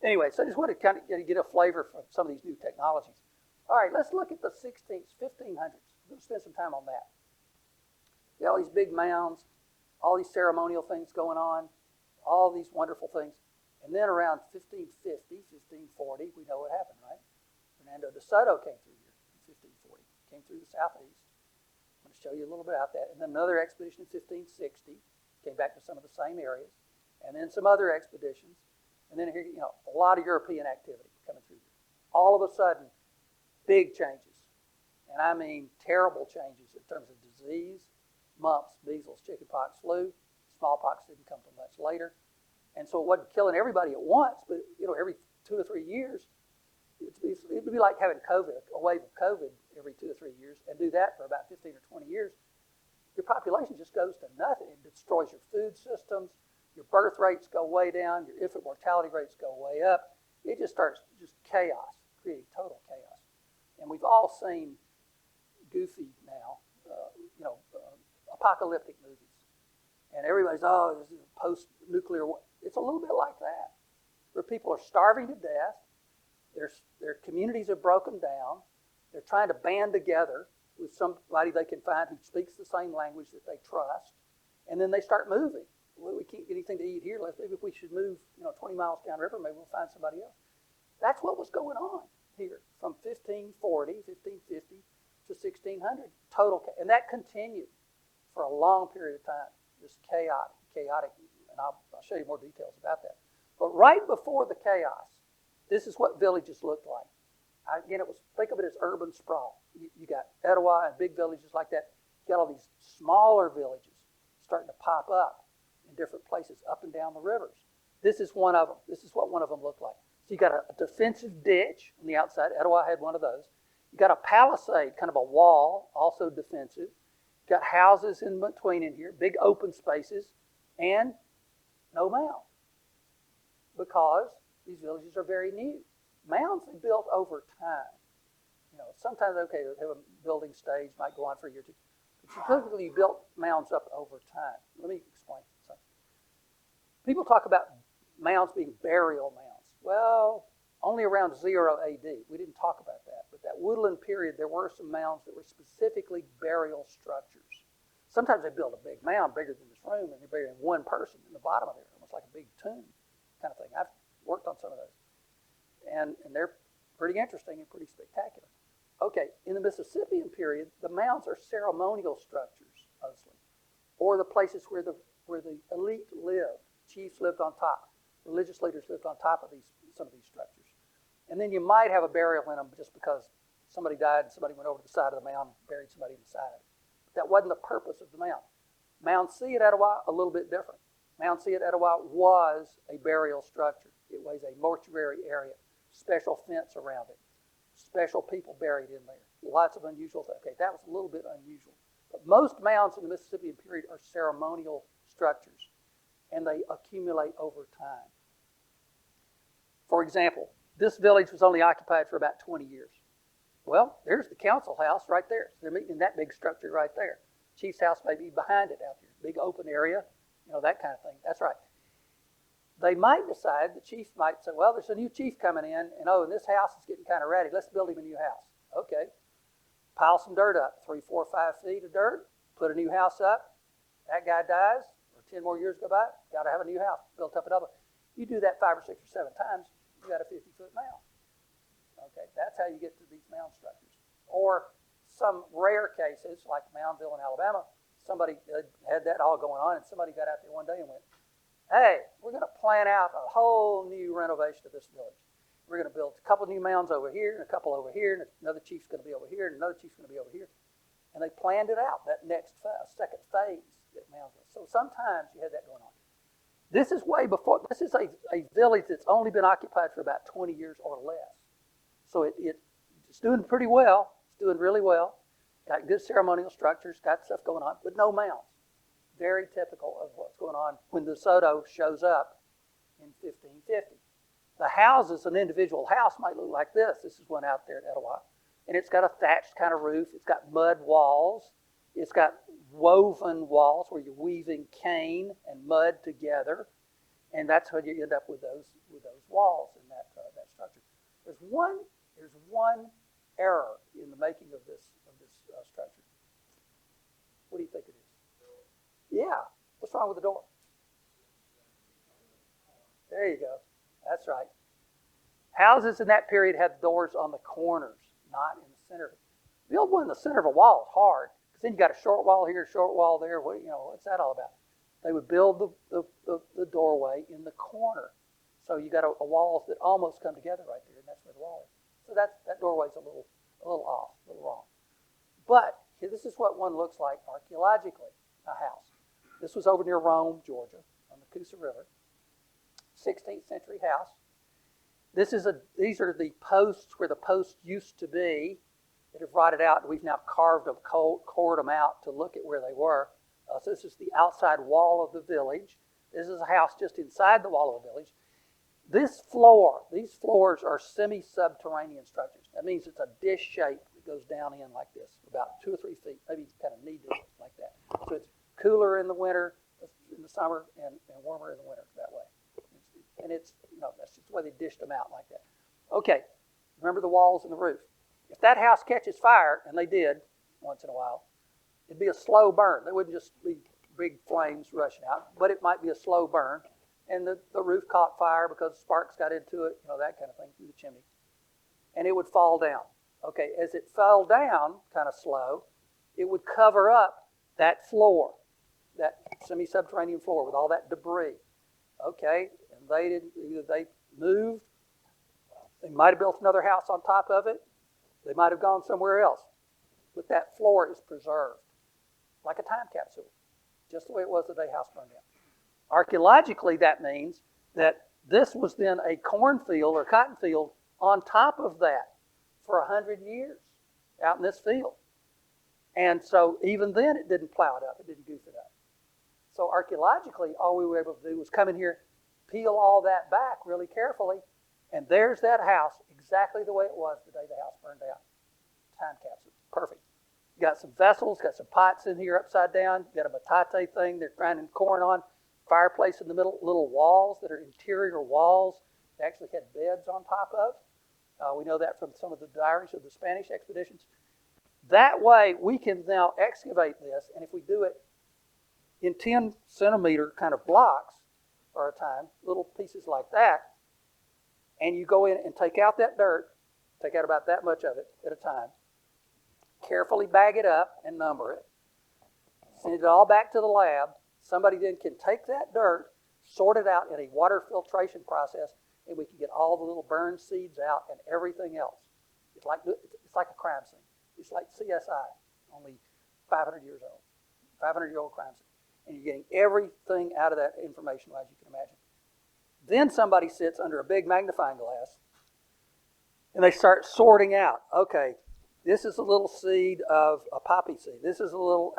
Anyway, so I just want to kind of get a flavor for some of these new technologies. All right, let's look at the 1600s, 1500s. We're going to spend some time on that. You got all these big mounds, all these ceremonial things going on, all these wonderful things. And then around 1550, 1540, we know what happened, right? Fernando de Soto came through here in 1540, came through the southeast. I'm going to show you a little bit about that. And then another expedition in 1560, came back to some of the same areas. And then some other expeditions. And then here, a lot of European activity coming through here. All of a sudden, big changes. And I mean terrible changes in terms of disease, mumps, measles, chickenpox, flu. Smallpox didn't come till much later. And so it wasn't killing everybody at once, but every 2 or 3 years, it would be like having a wave of COVID every 2 or 3 years, and do that for about 15 or 20 years. Your population just goes to nothing. It destroys your food systems. Your birth rates go way down. Your infant mortality rates go way up. It just starts chaos, creating total chaos. And we've all seen goofy now, apocalyptic movies. And everybody's, this is post-nuclear war. It's a little bit like that, where people are starving to death. Their communities are broken down. They're trying to band together with somebody they can find who speaks the same language that they trust. And then they start moving. Well, we can't get anything to eat here. Maybe if we should move 20 miles downriver, maybe we'll find somebody else. That's what was going on here from 1540, 1550 to 1600. And that continued for a long period of time. This chaotic, and I'll show you more details about that. But right before the chaos, this is what villages looked like. Again, think of it as urban sprawl. You got Etowah and big villages like that. You got all these smaller villages starting to pop up in different places up and down the rivers. This is one of them. This is what one of them looked like. So you got a defensive ditch on the outside. Etowah had one of those. You got a palisade, kind of a wall, also defensive. You got houses in between in here, big open spaces, and no mound. Because These villages are very new. Mounds they built over time. Sometimes, okay, they have a building stage, might go on for a year or two. But typically, you built mounds up over time. Let me explain something. People talk about mounds being burial mounds. Well, only around 0 AD. We didn't talk about that. But that woodland period, there were some mounds that were specifically burial structures. Sometimes they build a big mound bigger than this room, and they're burying one person in the bottom of it, almost like a big tomb kind of thing. I've worked on some of those. And they're pretty interesting and pretty spectacular. Okay, in the Mississippian period, the mounds are ceremonial structures mostly, or the places where the elite lived. Chiefs lived on top. Religious leaders lived on top of some of these structures. And then you might have a burial in them just because somebody died and somebody went over to the side of the mound and buried somebody inside. But that wasn't the purpose of the mound. Mound C at Etowah, a little bit different. Mound C at Etowah was a burial structure. It was a mortuary area, special fence around it. Special people buried in there. Lots of unusual things. Okay, that was a little bit unusual. But most mounds in the Mississippian period are ceremonial structures, and they accumulate over time. For example, this village was only occupied for about 20 years. Well, there's the council house right there. So they're meeting in that big structure right there. Chief's house may be behind it out there. Big open area, that kind of thing. That's right. They might decide, the chief might say, well, there's a new chief coming in, and this house is getting kind of ratty. Let's build him a new house. Okay. Pile some dirt up, 3, 4, 5 feet of dirt, put a new house up. That guy dies, or 10 more years go by, got to have a new house, built up another. You do that 5 or 6 or 7 times, you got a 50-foot mound. Okay, that's how you get to these mound structures. Or some rare cases, like Moundville in Alabama, somebody had that all going on, and somebody got out there one day and went, hey, we're going to plan out a whole new renovation of this village. We're going to build a couple new mounds over here, and a couple over here, and another chief's going to be over here, and another chief's going to be over here. And they planned it out, that next second phase that mounds was. So sometimes you had that going on. This is way before, this is a village that's only been occupied for about 20 years or less. So it's doing pretty well. It's doing really well. Got good ceremonial structures, got stuff going on, but no mounds. Very typical of what's going on when DeSoto shows up in 1550. The houses, an individual house might look like this. This is one out there at Etowah. And it's got a thatched kind of roof. It's got mud walls. It's got woven walls where you're weaving cane and mud together. And that's how you end up with those walls in that structure. There's one error in the making of this structure. What do you think it is? Yeah. What's wrong with the door? There you go. That's right. Houses in that period had doors on the corners, not in the center. Build one in the center of a wall is hard, because then you got a short wall here, a short wall there. What's that all about? They would build the doorway in the corner. So you got a walls that almost come together right there, and that's where the wall is. So that doorway's a little off, a little wrong. But this is what one looks like archaeologically, a house. This was over near Rome, Georgia, on the Coosa River. 16th century house. These are the posts where the posts used to be that have rotted out, and we've now cored them out to look at where they were. So this is the outside wall of the village. This is a house just inside the wall of the village. These floors are semi-subterranean structures. That means it's a dish shape that goes down in like this, about 2 or 3 feet, maybe kind of knee deep like that. So it's cooler in the winter, in the summer, and warmer in the winter that way. And that's just the way they dished them out like that. Okay, remember the walls and the roof. If that house catches fire, and they did once in a while, it'd be a slow burn. There wouldn't just be big flames rushing out, but it might be a slow burn. And the roof caught fire because sparks got into it, that kind of thing through the chimney. And it would fall down. Okay, as it fell down, kind of slow, it would cover up that floor, that semi-subterranean floor with all that debris. Okay, and they moved, they might have built another house on top of it, they might have gone somewhere else. But that floor is preserved, like a time capsule, just the way it was the day house burned down. Archaeologically, that means that this was then a cornfield or cotton field on top of that for 100 years out in this field. And so even then it didn't plow it up, it didn't goof it up. So archaeologically, all we were able to do was come in here, peel all that back really carefully, And there's that house exactly the way it was the day the house burned down. Time capsule. Perfect. You got some vessels, got some pots in here upside down, you got a metate thing they're grinding corn on, fireplace in the middle, little walls that are interior walls. They actually had beds on top of. We know that from some of the diaries of the Spanish expeditions. That way, we can now excavate this, and if we do it in 10 centimeter kind of blocks for a time, little pieces like that, and you go in and take out that dirt, take out about that much of it at a time, carefully bag it up and number it, send it all back to the lab. Somebody then can take that dirt, sort it out in a water filtration process, and we can get all the little burned seeds out and everything else. It's like a crime scene. It's like CSI, only 500 years old, 500-year-old crime scene. And you're getting everything out of that information as you can imagine. Then somebody sits under a big magnifying glass and they start sorting out, okay, this is a little seed of a poppy seed. This is a little,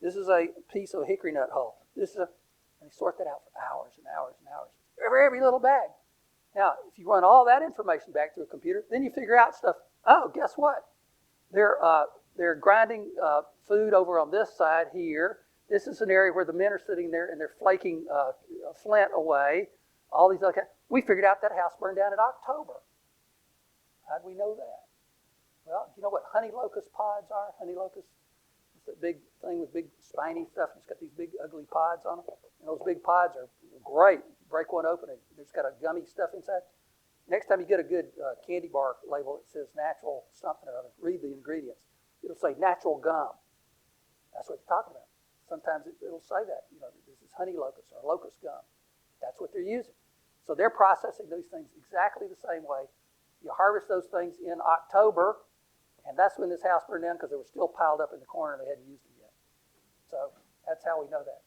this is a piece of hickory nut hull. And they sort that out for hours and hours and hours. Every little bag. Now, if you run all that information back through a computer, then you figure out stuff. Oh, guess what? They're grinding food over on this side here. This is an area where the men are sitting there and they're flaking flint away. All these other. We figured out that house burned down in October. How'd we know that? Well, do you know what honey locust pods are? Honey locust? It's that big thing with big spiny stuff. It's got these big ugly pods on them. And those big pods are great. You break one open and there's got a gummy stuff inside. Next time you get a good candy bar label that says natural something or other, read the ingredients. It'll say natural gum. That's what you're talking about. Sometimes it'll say that. You know, this is honey locust or locust gum. That's what they're using. So they're processing these things exactly the same way. You harvest those things in October, and that's when this house burned down because they were still piled up in the corner and they hadn't used them yet. So that's how we know that.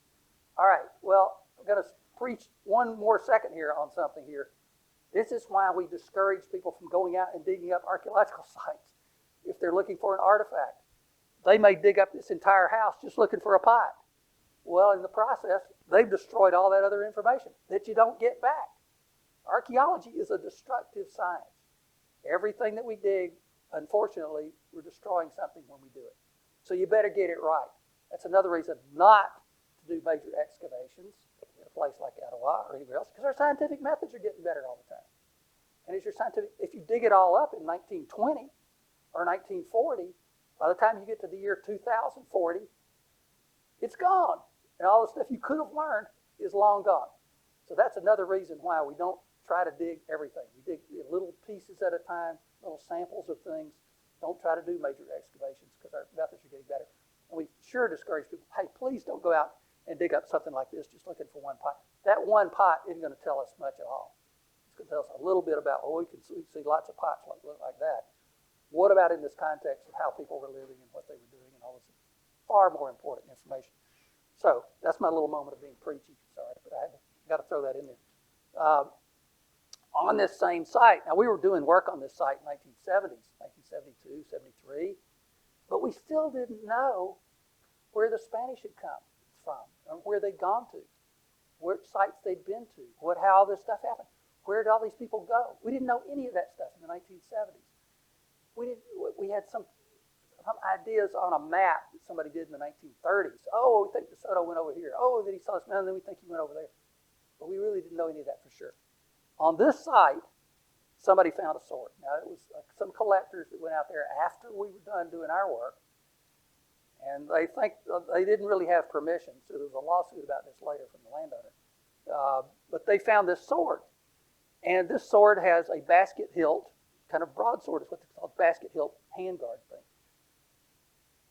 All right, well, I'm going to preach one more second here on something here. This is why we discourage people from going out and digging up archaeological sites if they're looking for an artifact. They may dig up this entire house just looking for a pot. Well, in the process, they've destroyed all that other information that you don't get back. Archaeology is a destructive science. Everything that we dig, unfortunately, we're destroying something when we do it. So you better get it right. That's another reason not to do major excavations in a place like Etowah or anywhere else, because our scientific methods are getting better all the time. And if you dig it all up in 1920 or 1940, by the time you get to the year 2040, it's gone. And all the stuff you could have learned is long gone. So that's another reason why we don't try to dig everything. We dig little pieces at a time, little samples of things. Don't try to do major excavations because our methods are getting better. And we sure discourage people, hey, please don't go out and dig up something like this just looking for one pot. That one pot isn't going to tell us much at all. It's going to tell us a little bit about, we can see lots of pots look like that. What about in this context of how people were living and what they were doing and all this far more important information. So that's my little moment of being preachy. Sorry, but I got to throw that in there. On this same site, now we were doing work on this site in 1970s, 1972, 73, but we still didn't know where the Spanish had come from, or where they'd gone to, what sites they'd been to, how all this stuff happened. Where did all these people go? We didn't know any of that stuff in the 1970s. We had some ideas on a map that somebody did in the 1930s. Oh, we think DeSoto went over here. Oh, then he saw this man, and then we think he went over there. But we really didn't know any of that for sure. On this site, somebody found a sword. Now, it was some collectors that went out there after we were done doing our work, and they think they didn't really have permission, so there was a lawsuit about this later from the landowner. But they found this sword, and this sword has a basket hilt, kind of broadsword is what it's called, basket hilt handguard thing.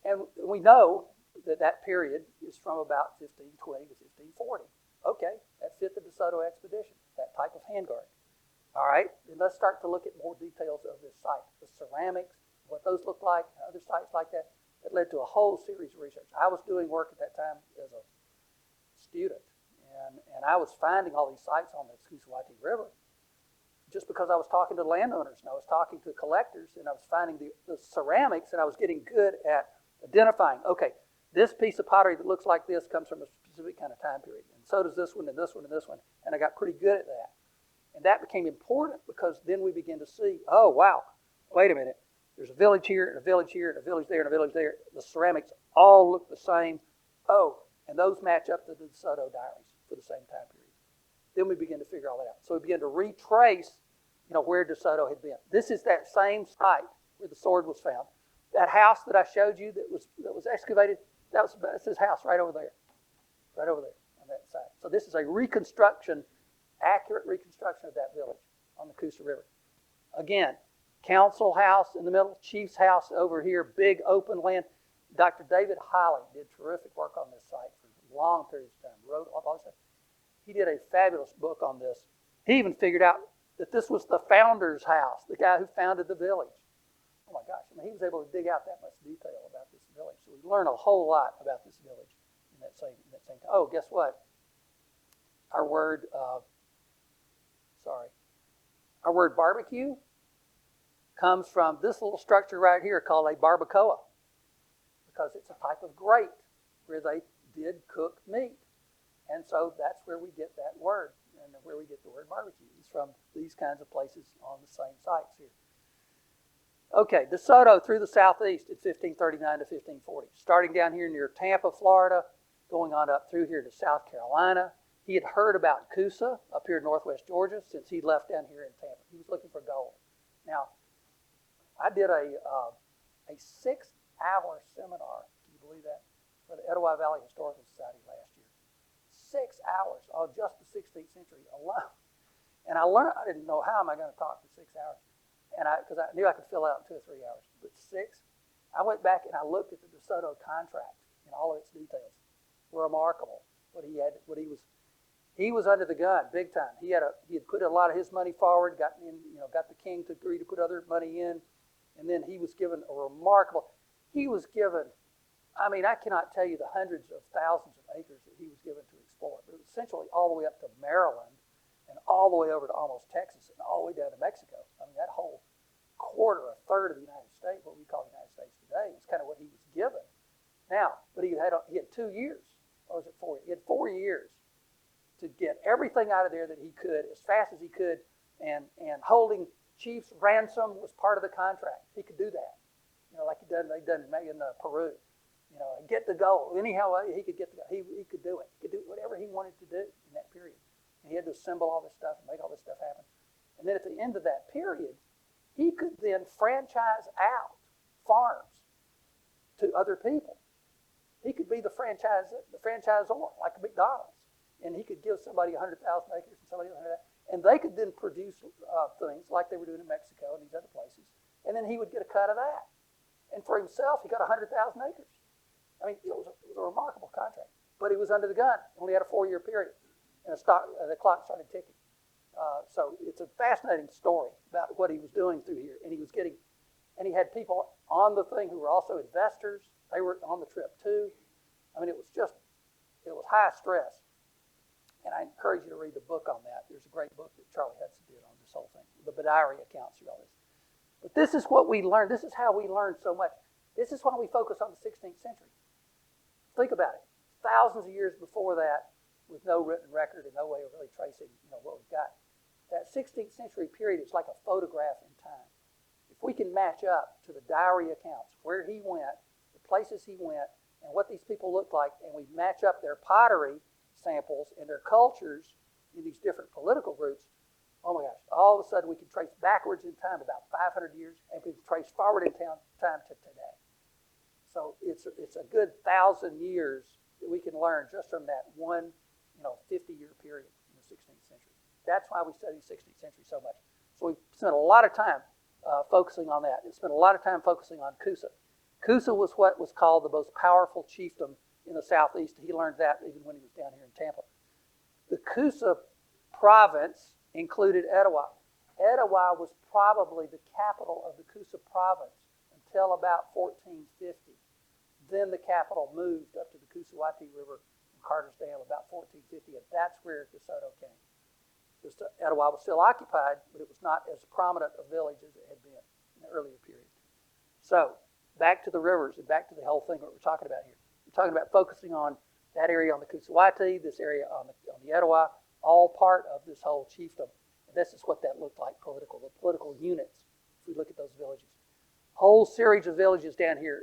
And we know that that period is from about 1520 to 1540. Okay, that fit the DeSoto expedition, that type of handguard. All right, then let's start to look at more details of this site. The ceramics, what those look like, and other sites like that. It led to a whole series of research. I was doing work at that time as a student, and I was finding all these sites on the Scoosawatee River just because I was talking to landowners, and I was talking to collectors, and I was finding the ceramics, and I was getting good at identifying, okay, this piece of pottery that looks like this comes from a specific kind of time period, and so does this one, and this one, and this one, and I got pretty good at that. And that became important because then we began to see, oh, wow, wait a minute. There's a village here and a village here and a village there and a village there. The ceramics all look the same. Oh, and those match up to the DeSoto diaries for the same time period. Then we began to figure all that out. So we began to retrace, where DeSoto had been. This is that same site where the sword was found. That house that I showed you that was excavated, that's his house right over there on that side. So this is a reconstruction, accurate reconstruction of that village on the Coosa River. Again, council house in the middle, chief's house over here, big open land. Dr. David Hiley did terrific work on this site for long periods of time, wrote all this stuff. He did a fabulous book on this. He even figured out that this was the founder's house, the guy who founded the village. Oh my gosh, he was able to dig out that much detail about this village. So we learned a whole lot about this village in that same time. Oh, guess what? Our word barbecue comes from this little structure right here called a barbacoa, because it's a type of grate where they did cook meat. And so that's where we get that word, and where we get the word barbecue is from these kinds of places on the same sites here. Okay, DeSoto through the southeast at 1539 to 1540. Starting down here near Tampa, Florida, going on up through here to South Carolina. He had heard about Coosa up here in northwest Georgia since he left down here in Tampa. He was looking for gold. Now, I did a 6-hour seminar, can you believe that, for the Etowah Valley Historical Society last year. 6 hours on just the 16th century alone. And I didn't know how am I going to talk for 6 hours. And because I knew I could fill out in 2 or 3 hours. But 6, I went back and I looked at the DeSoto contract in all of its details. Remarkable. He was under the gun big time. He had put a lot of his money forward, got the king to agree to put other money in, and then he was given I cannot tell you the hundreds of thousands of acres that he was given to explore. But it was essentially all the way up to Maryland and all the way over to almost Texas and all the way down to Mexico. That whole quarter, a third of the United States, what we call the United States today, is kind of what he was given. Now, but he had 2 years, or was it 4 years? He had 4 years to get everything out of there that he could as fast as he could, and holding chief's ransom was part of the contract. He could do that, like they'd done in Peru. Get the gold. Anyhow, he could get the gold. He could do it. He could do whatever he wanted to do in that period. And he had to assemble all this stuff and make all this stuff happen. And then at the end of that period, he could then franchise out farms to other people. He could be the franchisor, like a McDonald's. And he could give somebody 100,000 acres and somebody 100,000, and they could then produce things like they were doing in Mexico and these other places. And then he would get a cut of that. And for himself, he got 100,000 acres. It was a remarkable contract. But he was under the gun. Only had a 4-year period. And the clock started ticking. So it's a fascinating story about what he was doing through here. And he had people on the thing who were also investors. They were on the trip too. It was high stress. And I encourage you to read the book on that. There's a great book that Charlie Hudson did on this whole thing. The diary accounts through all this. But this is what we learned. This is how we learned so much. This is why we focus on the 16th century. Think about it. Thousands of years before that, with no written record and no way of really tracing, what we've got. That 16th century period is like a photograph in time. If we can match up to the diary accounts, where he went, the places he went, and what these people looked like, and we match up their pottery samples and their cultures in these different political groups, oh my gosh, all of a sudden we can trace backwards in time about 500 years, and we can trace forward in time to today. So it's a good 1,000 years that we can learn just from that one 50-year period in the 16th century. That's why we study the 16th century so much. So we spent a lot of time focusing on that. We spent a lot of time focusing on Coosa. Coosa was what was called the most powerful chiefdom in the southeast. He learned that even when he was down here in Tampa. The Coosa province included Etowah. Etowah was probably the capital of the Coosa province until about 1450. Then the capital moved up to the Coosawhatee River from Carter's Dam about 1450, and that's where DeSoto came. Etowah was still occupied, but it was not as prominent a village as it had been in the earlier period. So, back to the rivers and back to the whole thing what we're talking about here. We're talking about focusing on that area on the Coosawhatee, this area on the Etowah, all part of this whole chiefdom. This is what that looked like, the political units, if we look at those villages. Whole series of villages down here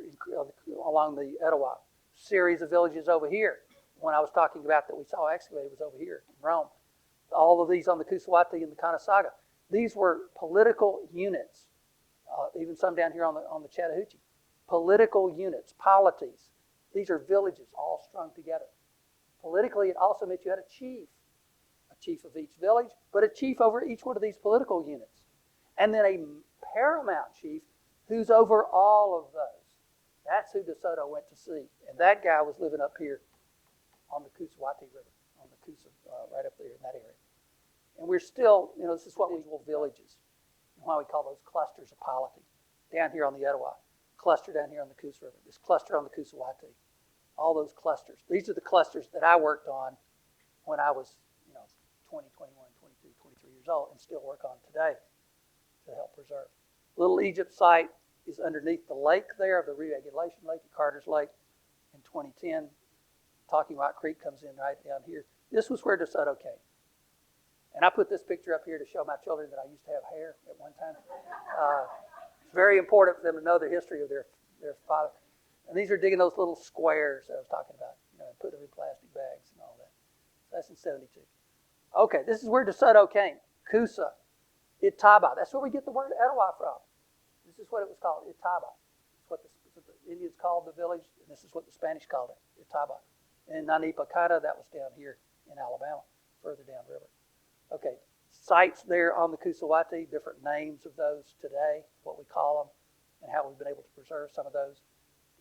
along the Etowah. Series of villages over here. When I was talking about that we saw excavated was over here in Rome. All of these on the Coosawattee and the Conasauga. These were political units. Even some down here on the Chattahoochee. Political units, polities. These are villages all strung together. Politically, it also meant you had a chief of each village, but a chief over each one of these political units. And then a paramount chief who's over all of those. That's who DeSoto went to see. And that guy was living up here on the Coosawattee River, on the Coosa, right up there in that area. And we're still, this is what we call villages, why we call those clusters of polity. Down here on the Etowah, cluster down here on the Coosa River, this cluster on the Coosawattee, all those clusters. These are the clusters that I worked on when I was 20, 21, 22, 23 years old, and still work on today to help preserve. Little Egypt site is underneath the lake there, the re-regulation lake at Carter's Lake in 2010. Talking Rock Creek comes in right down here. This was where DeSoto came. And I put this picture up here to show my children that I used to have hair at one time. It's very important for them to know the history of their father. And these are digging those little squares that I was talking about, and putting them in plastic bags and all that. That's in 72. Okay, this is where DeSoto came. Coosa, Etowah. That's where we get the word Etowah from. This is what it was called, Etowah. It's what the Indians called the village, and this is what the Spanish called it, Etowah. And Nanipacana, that was down here in Alabama, further downriver. Okay, sites there on the Coosawattee, different names of those today, what we call them, and how we've been able to preserve some of those.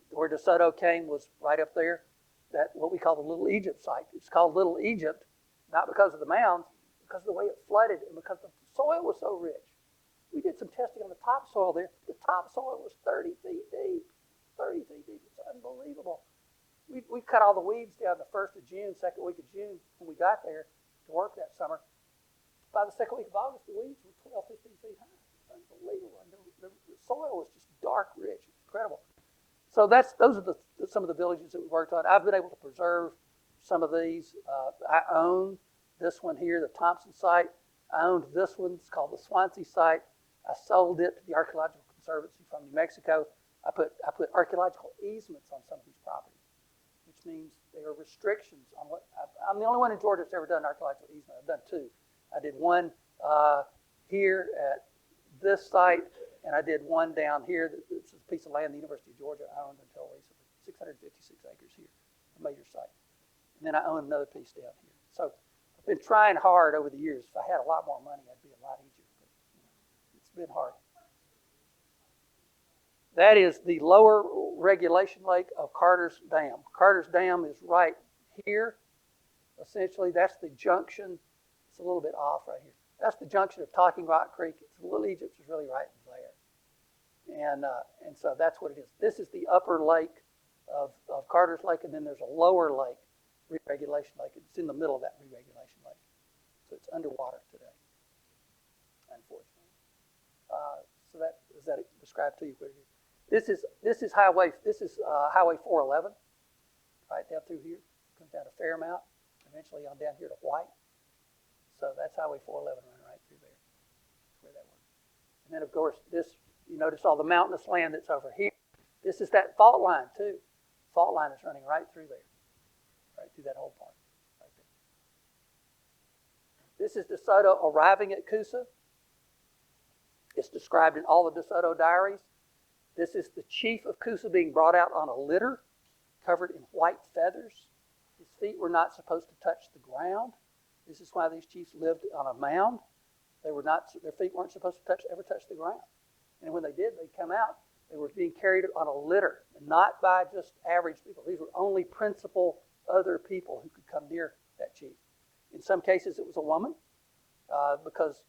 Where DeSoto came was right up there, that what we call the Little Egypt site. It's called Little Egypt, not because of the mounds, because of the way it flooded and because the soil was so rich. We did some testing on the topsoil there. The topsoil was 30 feet deep. 30 feet deep. It's unbelievable. We cut all the weeds down the 1st of June, 2nd week of June, when we got there to work that summer. By the 2nd week of August, the weeds were 12, 15 feet high. It's unbelievable. And the soil was just dark, rich, incredible. So those are some of the villages that we worked on. I've been able to preserve some of these. I own this one here, the Thompson site. I owned this one. It's called the Swansea site. I sold it to the Archaeological Conservancy from New Mexico. I put archaeological easements on some of these properties, which means there are restrictions on what. I'm the only one in Georgia that's ever done an archaeological easement. I've done 2. I did one here at this site, and I did one down here. It's a piece of land the University of Georgia owned until recently, 656 acres here, a major site. And then I own another piece down here. So I've been trying hard over the years. If I had a lot more money, it'd be a lot easier. But it's been hard. That is the lower regulation lake of Carter's Dam. Carter's Dam is right here. Essentially, that's the junction. It's a little bit off right here. That's the junction of Talking Rock Creek. Little Egypt is really right there. And so that's what it is. This is the upper lake of Carter's Lake, and then there's a lower lake, re-regulation lake. It's in the middle of that re-regulation lake. So it's underwater today, unfortunately. So does that describe to you what it is? This is Highway 411, right down through here. Comes down to Fairmount, eventually on down here to White. So that's Highway 411 running right through there. That's where that works. And then, of course, you notice all the mountainous land that's over here. This is that fault line, too. Fault line is running right through there, right through that whole part, right there. This is DeSoto arriving at Coosa. It's described in all the DeSoto diaries. This is the chief of Coosa being brought out on a litter, covered in white feathers. His feet were not supposed to touch the ground. This is why these chiefs lived on a mound. Their feet weren't supposed to ever touch the ground. And when they did, they'd come out. They were being carried on a litter, and not by just average people. These were only principal other people who could come near that chief. In some cases, it was a woman, because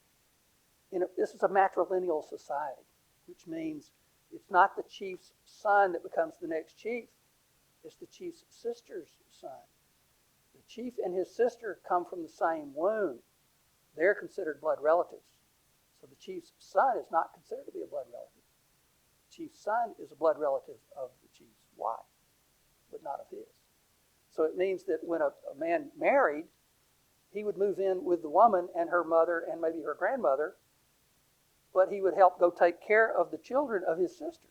this is a matrilineal society, which means it's not the chief's son that becomes the next chief. It's the chief's sister's son. The chief and his sister come from the same womb. They're considered blood relatives. So the chief's son is not considered to be a blood relative. The chief's son is a blood relative of the chief's wife, but not of his. So it means that when a man married, he would move in with the woman and her mother and maybe her grandmother, but he would help go take care of the children of his sister.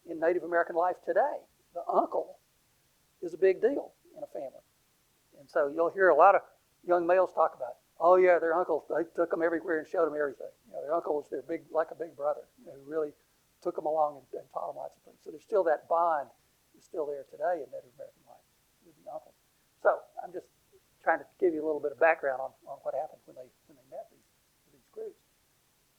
In Native American life today, the uncle is a big deal in a family. And so you'll hear a lot of young males talk about, oh yeah, their uncle, they took them everywhere and showed them everything. Their uncle was their big, like a big brother, who really took them along and taught them lots of things. So there's still that bond is still there today in Native American life with the uncle. So I'm just trying to give you a little bit of background on what happened when they met these groups.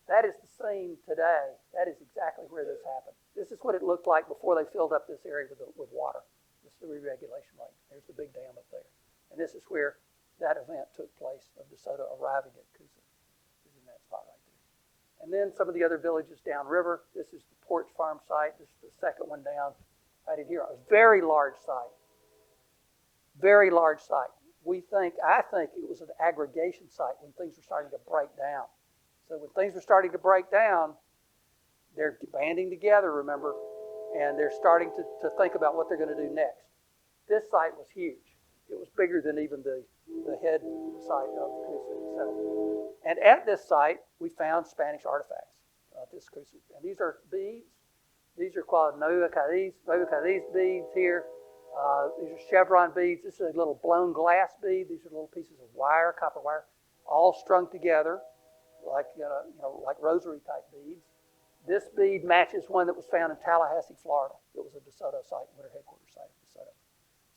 That is the scene today. That is exactly where this happened. This is what it looked like before they filled up this area with water. This is the re-regulation lake. There's the big dam up there. And this is where that event took place of DeSoto arriving at Coosa, is in that spot right there. And then some of the other villages downriver. This is the Porch Farm site. This is the second one down right in here. A very large site. Very large site. I think it was an aggregation site when things were starting to break down. So when things were starting to break down, they're banding together, remember, and they're starting to think about what they're going to do next. This site was huge. It was bigger than even the head site of Coosa itself. And at this site, we found Spanish artifacts. This Coosa, and these are beads. These are called Nueva Cadiz beads here. These are chevron beads. This is a little blown glass bead. These are little pieces of wire, copper wire, all strung together like like rosary type beads. This bead matches one that was found in Tallahassee, Florida. It was a DeSoto site, winter headquarters site of DeSoto.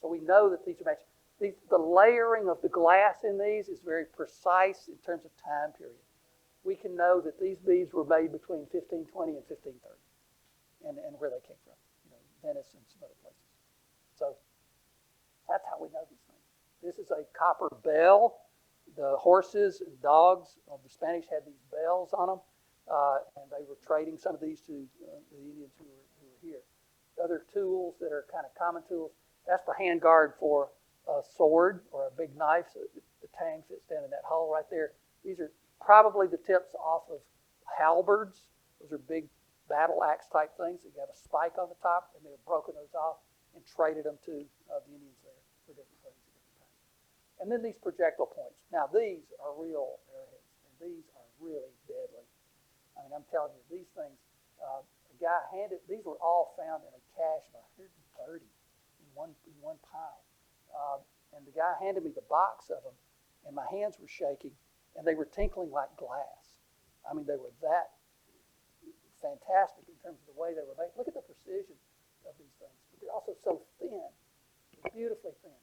So we know that these are matched. The layering of the glass in these is very precise in terms of time period. We can know that these beads were made between 1520 and 1530, and where they came from, Venice and some other places. So that's how we know these things. This is a copper bell. The horses and dogs of the Spanish had these bells on them, and they were trading some of these to the Indians who were here. Other tools that are kind of common tools, that's the hand guard for a sword or a big knife. So the tang fits down in that hole right there. These are probably the tips off of halberds. Those are big battle axe type things. They have a spike on the top, and they have broken those off and traded them to the Indians there for different things at different times. And then these projectile points. Now these are real arrowheads, and these are really deadly. I mean, I'm telling you, these things, a guy handed, these were all found in a cache of 130 in one pile. And the guy handed me the box of them, and my hands were shaking, and they were tinkling like glass. I mean, they were that fantastic in terms of the way they were made. Look at the precision of these things. But they're also so thin, beautifully thin,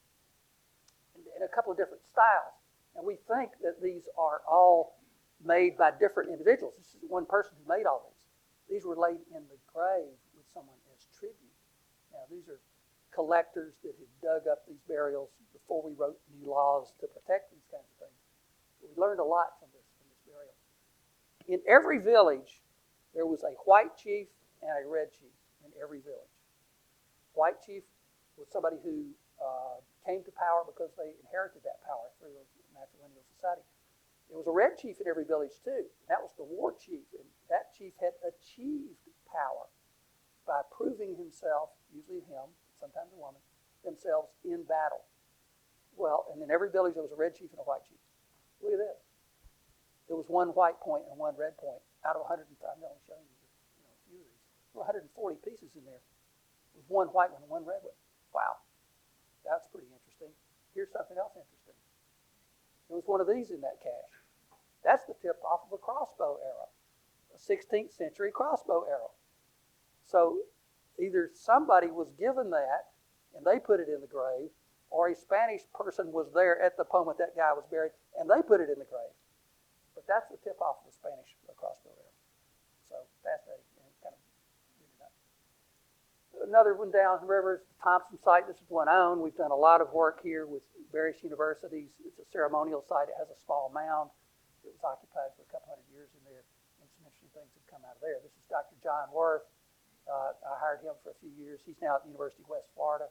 in a couple of different styles. And we think that these are all made by different individuals. This is one person who made all these. These were laid in the grave with someone as tribute. Now, these are collectors that had dug up these burials before we wrote new laws to protect these kinds of things. We learned a lot from this burial. In every village, there was a white chief and a red chief in every village. White chief was somebody who came to power because they inherited that power through a matrilineal society. There was a red chief in every village too. And that was the war chief, and that chief had achieved power by proving himself, usually him, sometimes a woman, themselves in battle. Well, and in every village there was a red chief and a white chief. Look at this. There was one white point and one red point out of 100. I'm only showing you a few of these. There were 140 pieces in there with one white one and one red one. Wow, that's pretty interesting. Here's something else interesting. There was one of these in that cache. That's the tip off of a crossbow arrow, a 16th century crossbow arrow. So either somebody was given that and they put it in the grave, or a Spanish person was there at the moment that guy was buried and they put it in the grave. But that's the tip off of the Spanish crossbow arrow. So fascinating and kind of really nice. Another one down the river is the Thompson site. This is one I own. We've done a lot of work here with various universities. It's a ceremonial site. It has a small mound. It was occupied for a couple hundred years in there, and some interesting things have come out of there. This is Dr. John Worth. I hired him for a few years. He's now at the University of West Florida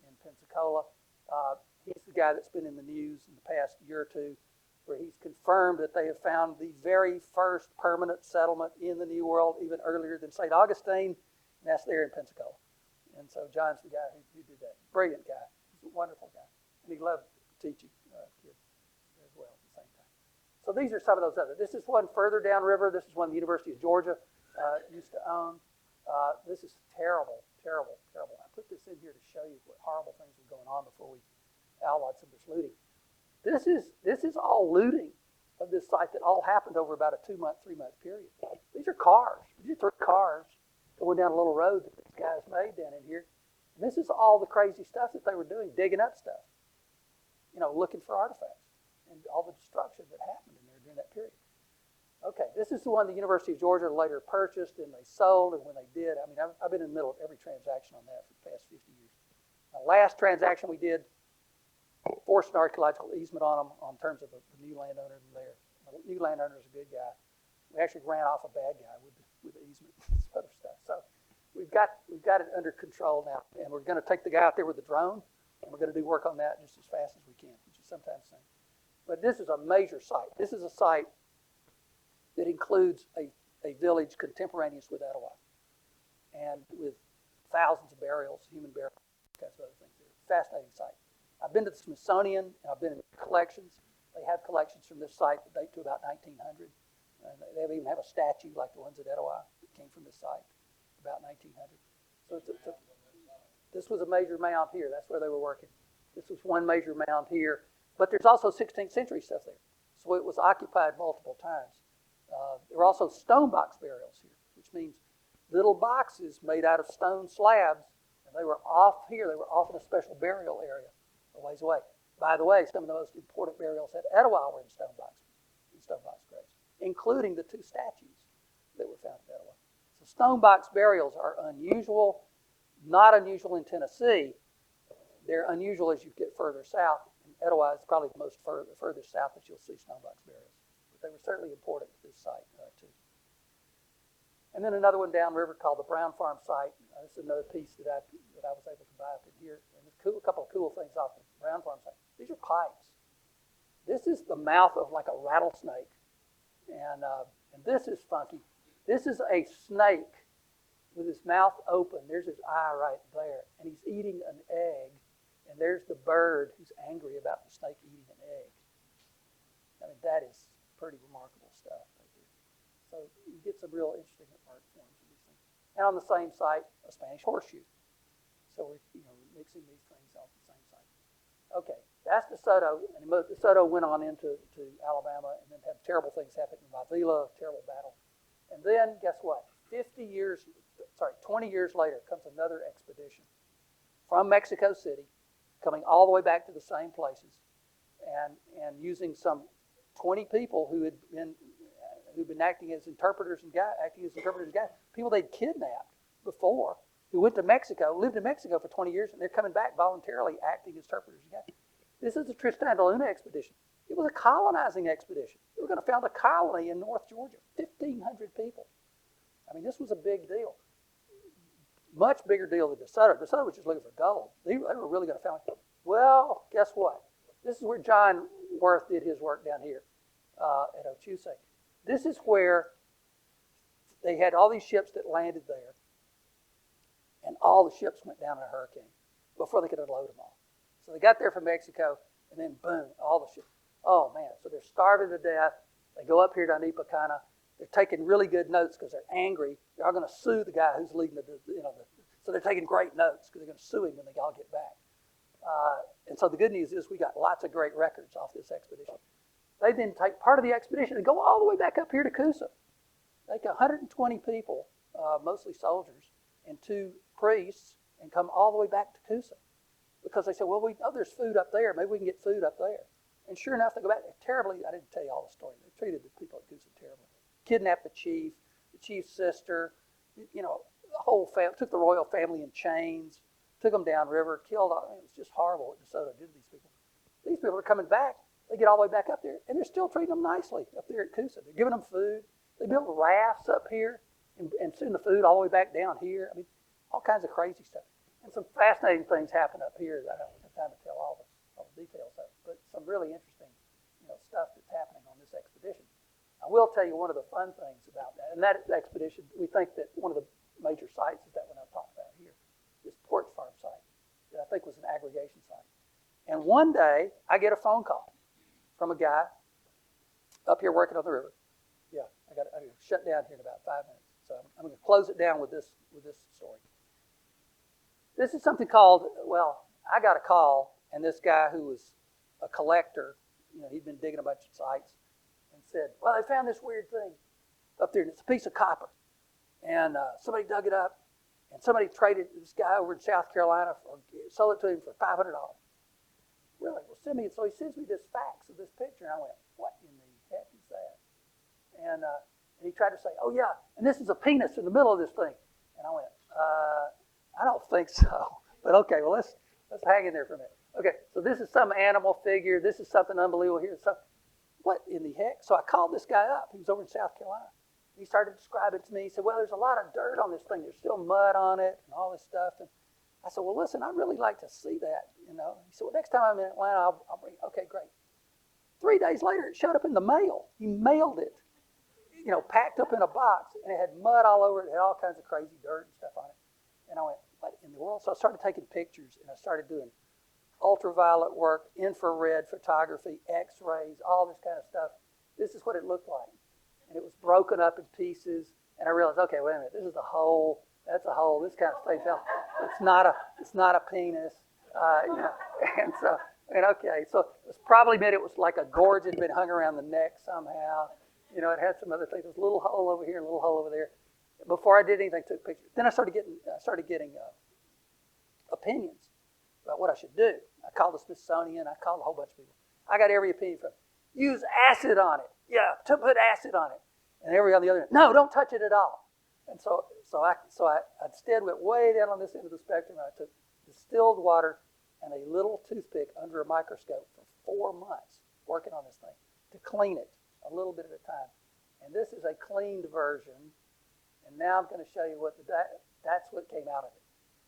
in Pensacola. He's the guy that's been in the news in the past year or two, where he's confirmed that they have found the very first permanent settlement in the New World, even earlier than St. Augustine, and that's there in Pensacola. And so John's the guy who did that. Brilliant guy. He's a wonderful guy. And he loved teaching kids. So these are some of those others. This is one further downriver. This is one the University of Georgia used to own. This is terrible, terrible, terrible. I put this in here to show you what horrible things were going on before we outlawed some of this looting. This is all looting of this site that all happened over about a 2-month, 3-month period. These are cars. These are 3 cars going down a little road that these guys made down in here. And this is all the crazy stuff that they were doing, digging up stuff, looking for artifacts and all the destruction that happened in there during that period. Okay, this is the one the University of Georgia later purchased and they sold, and when they did, I've been in the middle of every transaction on that for the past 50 years. The last transaction we did, forced an archaeological easement on them on terms of the new landowner there. The new landowner is a good guy. We actually ran off a bad guy with the easement and some other stuff. So we've got it under control now, and we're going to take the guy out there with the drone, and we're going to do work on that just as fast as we can, which is sometimes soon. But this is a major site. This is a site that includes a village contemporaneous with Etowah, and with thousands of burials, human burials, kinds of other things there. Fascinating site. I've been to the Smithsonian, and I've been in collections. They have collections from this site that date to about 1900. And they even have a statue like the ones at Etowah that came from this site about 1900. So this was a major mound here. That's where they were working. This was one major mound here. But there's also 16th century stuff there. So it was occupied multiple times. There were also stone box burials here, which means little boxes made out of stone slabs. And they were off here. They were off in a special burial area a ways away. By the way, some of the most important burials at Etowah were in stone box graves, including the 2 statues that were found at Etowah. So stone box burials are unusual, not unusual in Tennessee. They're unusual as you get further south. And Etowah is probably the most furthest south that you'll see stone box burials. But they were certainly important to this site too. And then another one downriver called the Brown Farm site. This is another piece that I was able to buy up in here. And a couple of cool things off the Brown Farm site. These are pipes. This is the mouth of like a rattlesnake. And this is funky. This is a snake with his mouth open. There's his eye right there. And he's eating an egg. And there's the bird who's angry about the snake eating an egg. That is pretty remarkable stuff right there. So you get some real interesting art forms of these things. And on the same site, a Spanish horseshoe. So we're mixing these things off the same site. Okay, that's DeSoto. And DeSoto went on into Alabama and then had terrible things happen in Avila, terrible battle. And then guess what? 20 years later comes another expedition from Mexico City, coming all the way back to the same places, and using some 20 people who'd been acting as interpreters and guides, people they'd kidnapped before, who went to Mexico, lived in Mexico for 20 years, and they're coming back voluntarily acting as interpreters and guides. This is the Tristan da Luna expedition. It was a colonizing expedition. They were going to found a colony in North Georgia, 1,500 people. This was a big deal. Much bigger deal than DeSoto. DeSoto was just looking for gold. They were really going to find it. Well, guess what? This is where John Worth did his work down here at Ochuse. This is where they had all these ships that landed there, and all the ships went down in a hurricane before they could unload them all. So they got there from Mexico, and then boom, all the ships. Oh man, so they're starving to death. They go up here to Anipacana. They're taking really good notes because they're angry. They're all going to sue the guy who's leading so they're taking great notes because they're going to sue him when they all get back. And so the good news is we got lots of great records off this expedition. They then take part of the expedition and go all the way back up here to Coosa. Take 120 people, mostly soldiers, and 2 priests, and come all the way back to Coosa. Because they said, well, we know there's food up there. Maybe we can get food up there. And sure enough, they go back. Terribly, I didn't tell you all the story. They treated the people at Coosa terribly. Kidnapped the chief's sister, the whole family, took the royal family in chains, took them downriver, killed all. It was just horrible what DeSoto did to these people. These people are coming back. They get all the way back up there, and they're still treating them nicely up there at Coosa. They're giving them food. They built rafts up here and send the food all the way back down here. All kinds of crazy stuff. And some fascinating things happen up here that I don't have time to tell all the details of, but some really interesting stuff that's happening on this expedition. I will tell you one of the fun things about that. And that expedition, we think that one of the major sites is that one I'm talking about here, this Porch Farm site that I think was an aggregation site. And one day, I get a phone call from a guy up here working on the river. Yeah, I got to shut down here in about 5 minutes. So I'm going to close it down with this story. This is something called, well, I got a call, and this guy who was a collector, he'd been digging a bunch of sites, and said, well, they found this weird thing up there, and it's a piece of copper. And somebody dug it up, and somebody traded this guy over in South Carolina, sold it to him for $500. Really? Well, send me it. So he sends me this fax of this picture, and I went, what in the heck is that? And he tried to say, oh, yeah, and this is a penis in the middle of this thing. And I went, I don't think so. But okay, well, let's hang in there for a minute. Okay, so this is some animal figure. This is something unbelievable here. So, what in the heck? So I called this guy up. He was over in South Carolina. He started describing it to me. He said, well, there's a lot of dirt on this thing. There's still mud on it and all this stuff. And I said, well, listen, I'd really like to see that, He said, well, next time I'm in Atlanta, I'll bring it. Okay, great. 3 days later, it showed up in the mail. He mailed it, packed up in a box. And it had mud all over it. It had all kinds of crazy dirt and stuff on it. And I went, what in the world? So I started taking pictures, and I started doing ultraviolet work, infrared photography, x-rays, all this kind of stuff. This is what it looked like. And it was broken up in pieces. And I realized, okay, wait a minute, this is a hole. That's a hole. This kind of thing fell. It's not a penis. So it was probably meant it was like a gorge had been hung around the neck somehow. It had some other things. There was a little hole over here, a little hole over there. Before I did anything, I took pictures. Then I started getting opinions about what I should do. I called the Smithsonian. I called a whole bunch of people. I got every opinion from use acid on it. Yeah, to put acid on it. And every on the other end, no, don't touch it at all. And so I instead went way down on this end of the spectrum. And I took distilled water and a little toothpick under a microscope for 4 months working on this thing to clean it a little bit at a time. And this is a cleaned version. And now I'm going to show you that's what came out of it.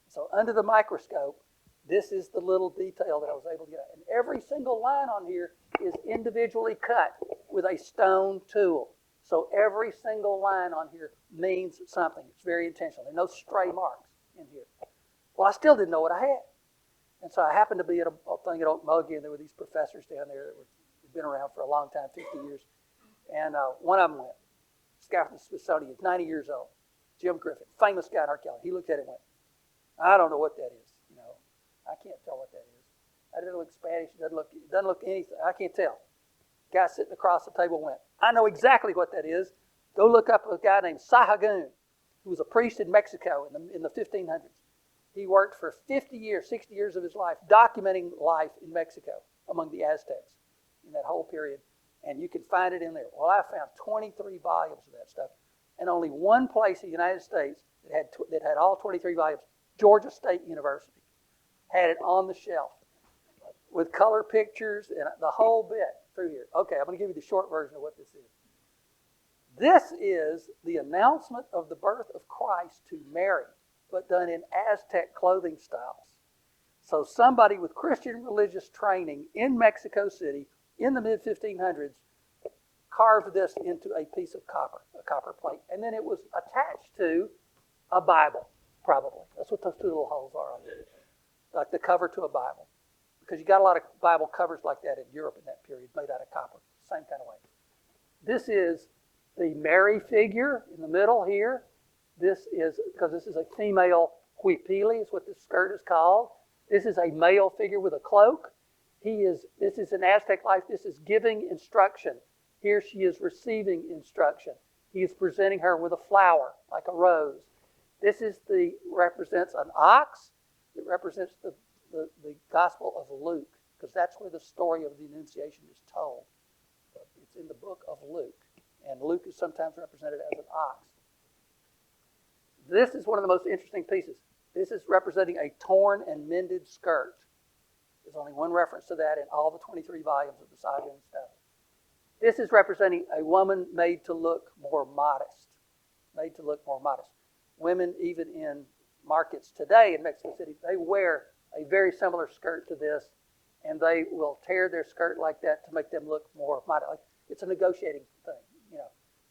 So under the microscope, this is the little detail that I was able to get. And every single line on here is individually cut with a stone tool. So every single line on here means something. It's very intentional. There are no stray marks in here. Well, I still didn't know what I had. And so I happened to be at a thing at Okmulgee, and there were these professors down there that had been around for a long time, 50 years. And one of them went, this guy from the Smithsonian, is 90 years old, Jim Griffin, famous guy in archaeology. He looked at it and went, I don't know what that is. I can't tell what that is. It doesn't look Spanish. It doesn't look anything. I can't tell. Guy sitting across the table went, I know exactly what that is. Go look up a guy named Sahagún, who was a priest in Mexico in the 1500s. He worked for 50 years, 60 years of his life, documenting life in Mexico among the Aztecs in that whole period. And you can find it in there. Well, I found 23 volumes of that stuff. And only one place in the United States that had all 23 volumes, Georgia State University, had it on the shelf with color pictures and the whole bit through here. Okay, I'm going to give you the short version of what this is. This is the announcement of the birth of Christ to Mary, but done in Aztec clothing styles. So somebody with Christian religious training in Mexico City in the mid-1500s carved this into a piece of copper, a copper plate. And then it was attached to a Bible, probably. That's what those two little holes are on there. Like the cover to a Bible. Because you got a lot of Bible covers like that in Europe in that period, made out of copper. Same kind of way. This is the Mary figure in the middle here. This is a female huipili, is what this skirt is called. This is a male figure with a cloak. This is an Aztec life. This is giving instruction. Here she is receiving instruction. He is presenting her with a flower, like a rose. This represents an ox. It represents the Gospel of Luke, because that's where the story of the Annunciation is told. It's in the book of Luke, and Luke is sometimes represented as an ox. This is one of the most interesting pieces. This is representing a torn and mended skirt. There's only one reference to that in all the 23 volumes of the saga and stuff. This is representing a woman made to look more modest. Made to look more modest. Women, even in markets today in Mexico City, they wear a very similar skirt to this, and they will tear their skirt like that to make them look more modest. Like it's a negotiating thing,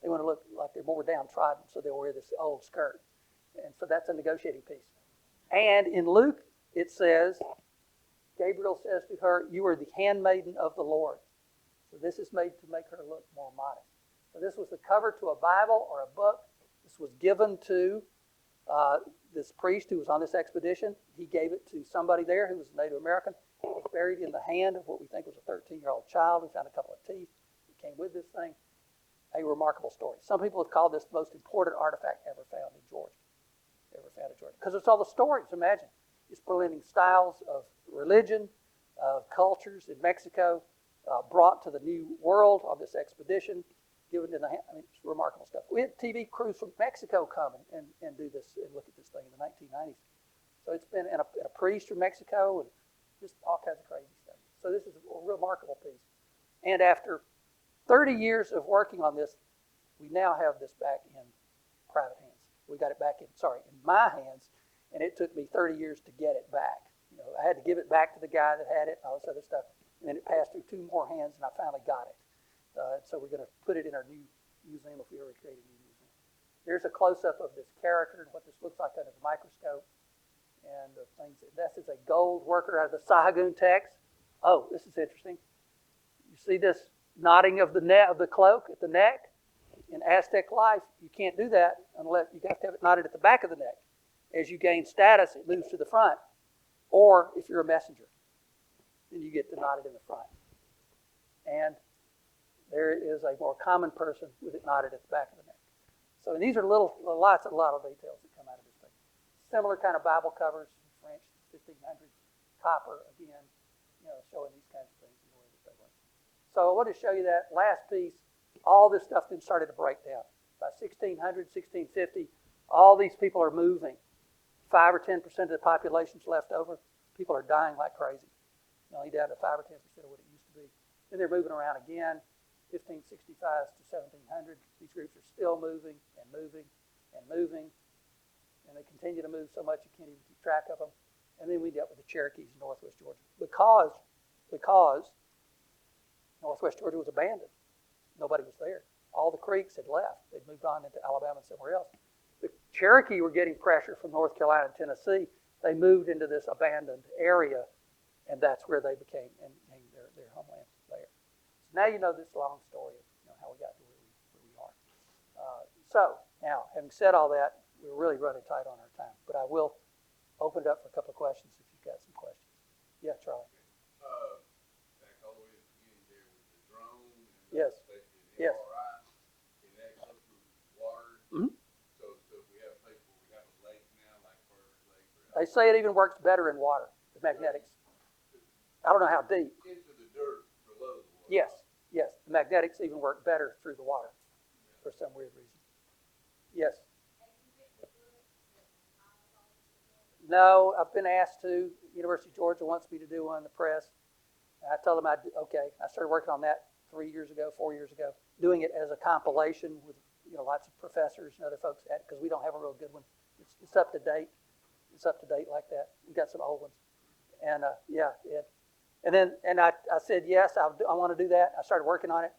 They want to look like they're more downtrodden, so they'll wear this old skirt. And so that's a negotiating piece. And in Luke, it says, Gabriel says to her, you are the handmaiden of the Lord. So this is made to make her look more modest. So this was the cover to a Bible or a book. This was given to this priest who was on this expedition. He gave it to somebody there who was a Native American. It was buried in the hand of what we think was a 13-year-old child. We found a couple of teeth that came with this thing. A remarkable story. Some people have called this the most important artifact ever found in Georgia. Because it's all the stories, imagine. It's blending styles of religion, of cultures in Mexico, brought to the New World on this expedition, given in the hand. I mean, it's remarkable stuff. We had TV crews from Mexico come and do this and look at this thing in the 1990s. So it's been, and a priest from Mexico, and just all kinds of crazy stuff. So this is a remarkable piece. And after 30 years of working on this, we now have this back in private hands. We got it back in my hands, and it took me 30 years to get it back. You know, I had to give it back to the guy that had it and all this other stuff, and then it passed through 2 more hands, and I finally got it. So we're going to put it in our new museum if we ever create a new museum. There's a close-up of this character and what this looks like under the microscope, and the things. This is a gold worker out of the Sahagún text. Oh, this is interesting. You see this knotting of the cloak at the neck? In Aztec life, you can't do that unless you have to have it knotted at the back of the neck. As you gain status, it moves to the front. Or if you're a messenger, then you get to knot it in the front. And there is a more common person with it knotted at the back of the neck. So these are a lot of details that come out of this thing. Similar kind of Bible covers, French, 1500s, copper again, showing these kinds of things in the way that they were. So I want to show you that last piece. All this stuff then started to break down. By 1600, 1650, all these people are moving. 5 or 10% of the population's left over. People are dying like crazy. Only down to 5 or 10% of what it used to be. Then they're moving around again. 1565 to 1700, these groups are still moving and moving and moving. And they continue to move so much you can't even keep track of them. And then we dealt with the Cherokees in northwest Georgia. Because northwest Georgia was abandoned. Nobody was there. All the Creeks had left. They'd moved on into Alabama and somewhere else. The Cherokee were getting pressure from North Carolina and Tennessee. They moved into this abandoned area, and that's where they became their homeland there. So now you know this long story of how we got to where we are. So now, having said all that, we're really running tight on our time. But I will open it up for a couple of questions if you've got some questions. Yeah, Charlie. Back all the way to the beginning there with the drone and Yes. Yes. MRI, and that goes through water. Mm-hmm. So if we have a place where we have a lake now, like Burger Lake. They say it even works better in water, the magnetics. I don't know how deep. Into the dirt below the water. Yes. The magnetics even work better through the water for some weird reason. Yes. No, I've been asked to. University of Georgia wants me to do one in the press. And I told them okay. I started working on that 4 years ago, doing it as a compilation with lots of professors and other folks at it because we don't have a real good one. It's up to date. It's up to date like that. We got some old ones, and And I said yes, I want to do that. I started working on it,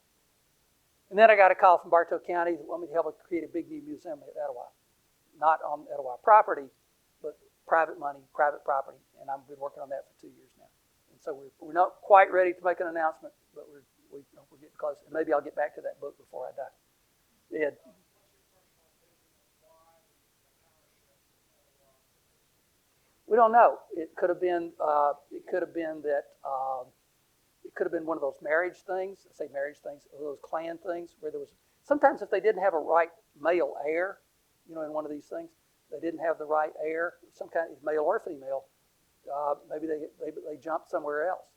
and then I got a call from Bartow County that wanted me to help create a big new museum at Etowah, not on Etowah property, but private money, private property, and I've been working on that for 2 years now. And so we're not quite ready to make an announcement, but we're getting close. And maybe I'll get back to that book before I die. Ed. We don't know. It could have been. It could have been that. It could have been one of those marriage things. I say marriage things, or those clan things, where there was. Sometimes if they didn't have a right male heir, in one of these things, they didn't have the right heir, some kind of male or female. Maybe they jumped somewhere else.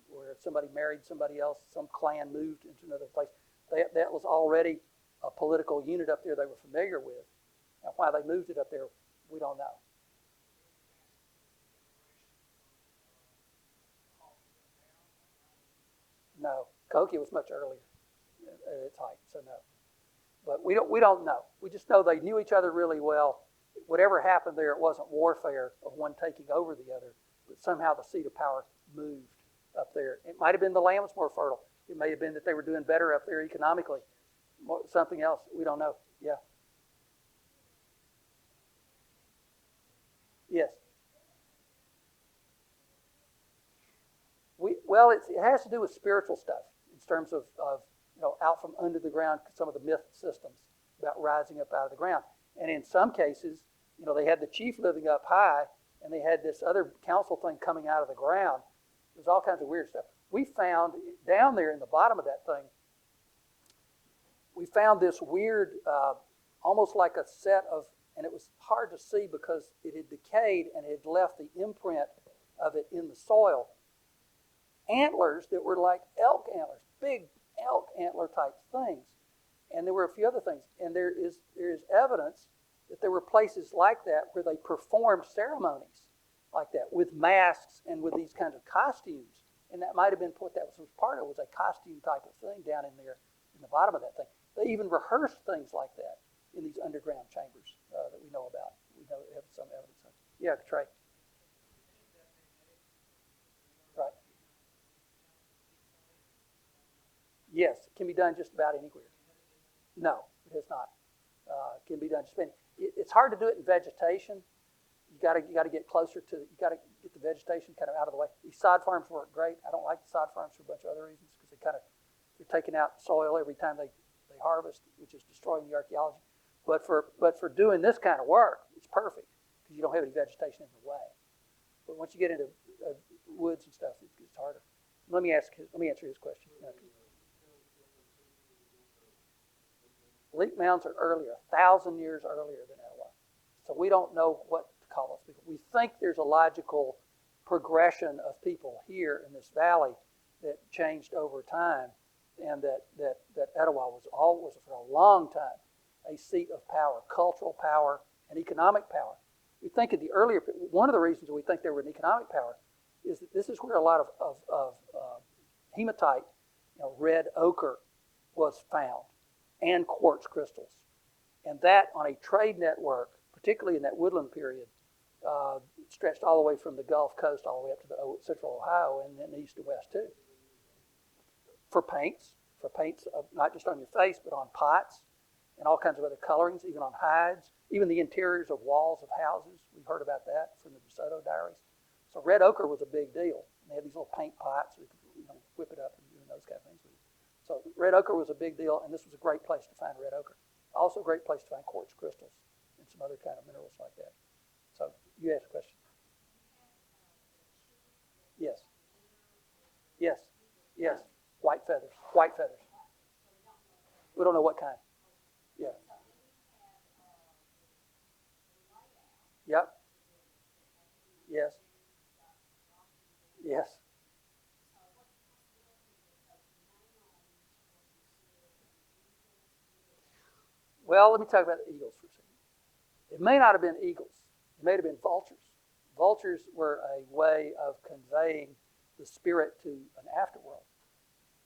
Where somebody married somebody else, some clan moved into another place. That was already a political unit up there they were familiar with. And why they moved it up there, we don't know. No, Cahokia was much earlier at its height, so no. But we don't know. We just know they knew each other really well. Whatever happened there, it wasn't warfare of one taking over the other, but somehow the seat of power moved up there. It might have been the land was more fertile. It may have been that they were doing better up there economically. Something else, we don't know. Yeah. Yes. It has to do with spiritual stuff. terms of out from under the ground, some of the myth systems about rising up out of the ground. And in some cases, they had the chief living up high, and they had this other council thing coming out of the ground. There's all kinds of weird stuff. We found down there in the bottom of that thing, we found this weird, almost like a set of, and it was hard to see because it had decayed and it had left the imprint of it in the soil. Antlers that were like elk antlers, big elk antler type things. And there were a few other things. And there is evidence that there were places like that where they performed ceremonies like that with masks and with these kinds of costumes. And that might have been what that was part of, was a costume type of thing down in there in the bottom of that thing. They even rehearsed things like that in these underground chambers that we know about. We know have some evidence of. Yeah, Trey. Right. Yes, it can be done just about anywhere. No, it has not. It can be done just about. It's hard to do it in vegetation. You got to get closer to. You got to get the vegetation kind of out of the way. These sod farms work great. I don't like the sod farms for a bunch of other reasons because they're taking out soil every time they harvest, which is destroying the archaeology. But for doing this kind of work, it's perfect because you don't have any vegetation in the way. But once you get into woods and stuff, it gets harder. Let me answer his question. Leap mounds are earlier, 1,000 years earlier than Etowah. So we don't know what to call those people. We think there's a logical progression of people here in this valley that changed over time, and that Etowah was for a long time a seat of power, cultural power, and economic power. We think of the earlier, one of the reasons we think they were an economic power is that this is where a lot of hematite, red ochre, was found, and quartz crystals. And that on a trade network, particularly in that woodland period, stretched all the way from the Gulf Coast all the way up to the central Ohio and then east and west too. For paints, not just on your face, but on pots and all kinds of other colorings, even on hides, even the interiors of walls of houses. We've heard about that from the DeSoto diaries. So red ochre was a big deal. And they had these little paint pots, so you could whip it up and do those kind of things with it. So red ochre was a big deal, and this was a great place to find red ochre. Also a great place to find quartz crystals and some other kind of minerals like that. So you asked a question. Yes. Yes. Yes. White feathers. We don't know what kind. Yeah. Yep. Yes. Yes. Well, let me talk about the eagles for a second. It may not have been eagles. It may have been vultures. Vultures were a way of conveying the spirit to an afterworld.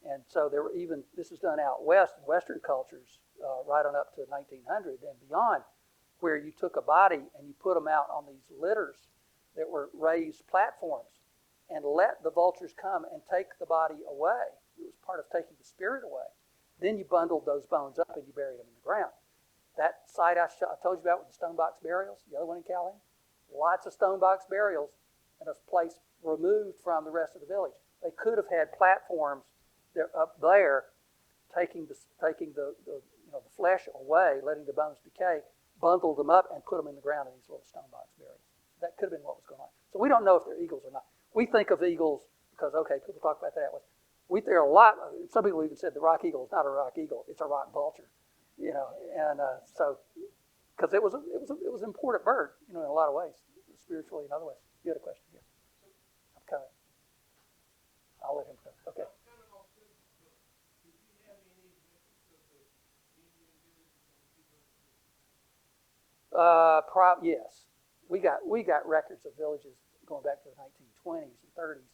And so there were even, this is done out west in Western cultures, right on up to 1900 and beyond, where you took a body and you put them out on these litters that were raised platforms and let the vultures come and take the body away. It was part of taking the spirit away. Then you bundled those bones up and you buried them in the ground. That site I told you about with the stone box burials, the other one in Calhoun, lots of stone box burials in a place removed from the rest of the village. They could have had platforms up there, taking the flesh away, letting the bones decay, bundled them up and put them in the ground in these little stone box burials. That could have been what was going on. So we don't know if they're eagles or not. We think of eagles because, people talk about that. There are a lot. Some people even said the rock eagle is not a rock eagle; it's a rock vulture. So because it was an important bird, in a lot of ways, spiritually and other ways. You had a question, yes? I'm coming. I'll let him go. Okay. Yes. We got records of villages going back to the 1920s and 30s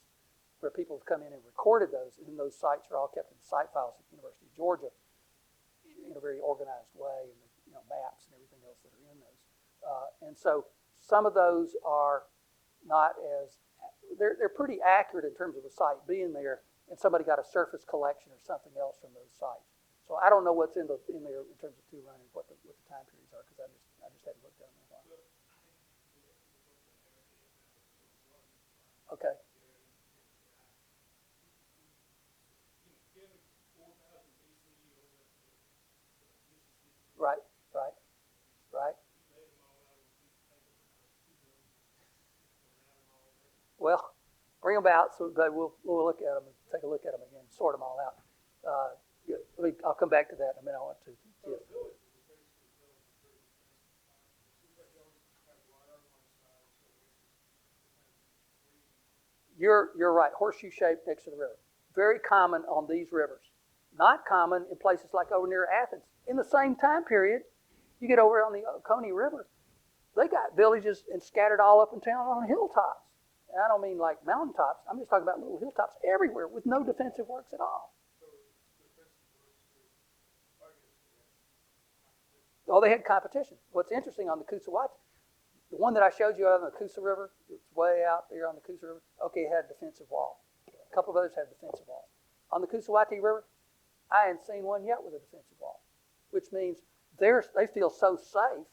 where people have come in and recorded those, and those sites are all kept in site files at the University of Georgia in a very organized way, and maps and everything else that are in those. And so some of those are not as, they're pretty accurate in terms of a site being there, and somebody got a surface collection or something else from those sites. So I don't know what's in there in terms of two running, what the time periods are, because I just haven't looked at them in a while. Okay. them out, so but we'll look at them and take a look at them again, sort them all out. I'll come back to that in a minute. I want to. Yes. You're right. Horseshoe shape next to the river. Very common on these rivers. Not common in places like over near Athens. In the same time period, you get over on the Oconee River, they got villages and scattered all up and down on hilltops. And I don't mean like mountaintops. I'm just talking about little hilltops everywhere with no defensive works at all. Oh, they had competition. What's interesting on the Coosawhatchie, the one that I showed you on the Coosa River, it's way out there on the Coosa River, okay, it had a defensive wall. A couple of others had defensive walls. On the Coosawhatchie River, I hadn't seen one yet with a defensive wall, which means they feel so safe.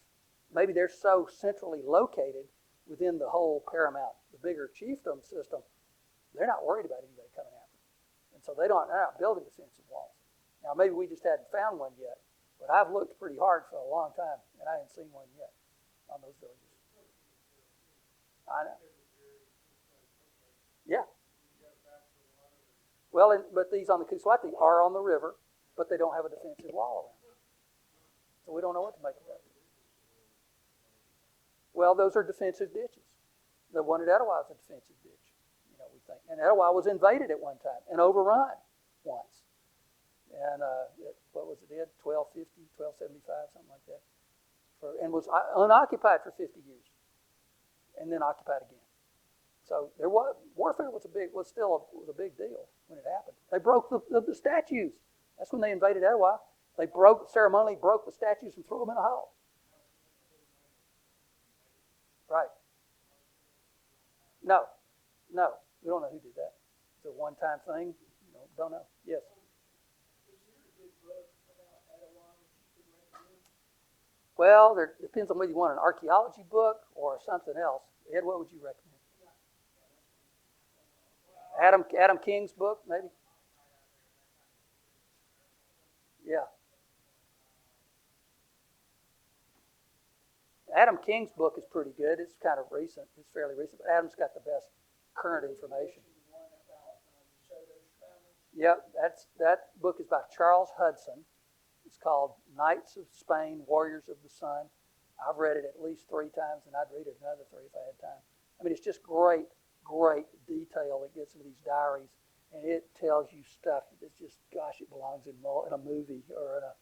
Maybe they're so centrally located within the whole Paramount, the bigger chiefdom system, they're not worried about anybody coming after them. And so they're not building defensive walls. Now, maybe we just hadn't found one yet, but I've looked pretty hard for a long time, and I hadn't seen one yet on those villages. I know. Yeah. Well, but these on the Coosawhatchie are on the river, but they don't have a defensive wall around them. So we don't know what to make of that. Well, those are defensive ditches. The one at Etowah is a defensive ditch, we think. And Etowah was invaded at one time and overrun once. And what was it, 1250, 1275, something like that. And was unoccupied for 50 years. And then occupied again. So warfare was a big deal when it happened. They broke the statues. That's when they invaded Etowah. They ceremonially broke the statues and threw them in a hole. Right. No, we don't know who did that. It's a one-time thing. Don't know. Yes. Well, there depends on whether you want an archaeology book or something else. Ed, what would you recommend? Adam King's book, maybe? Yeah. Adam King's book is pretty good. It's kind of recent. It's fairly recent, but Adam's got the best current information. Yep, that book is by Charles Hudson. It's called Knights of Spain, Warriors of the Sun. I've read it at least 3 times, and I'd read it another 3 if I had time. I mean, it's just great detail that gets into these diaries, and it tells you stuff that's just, gosh, it belongs in a movie or in a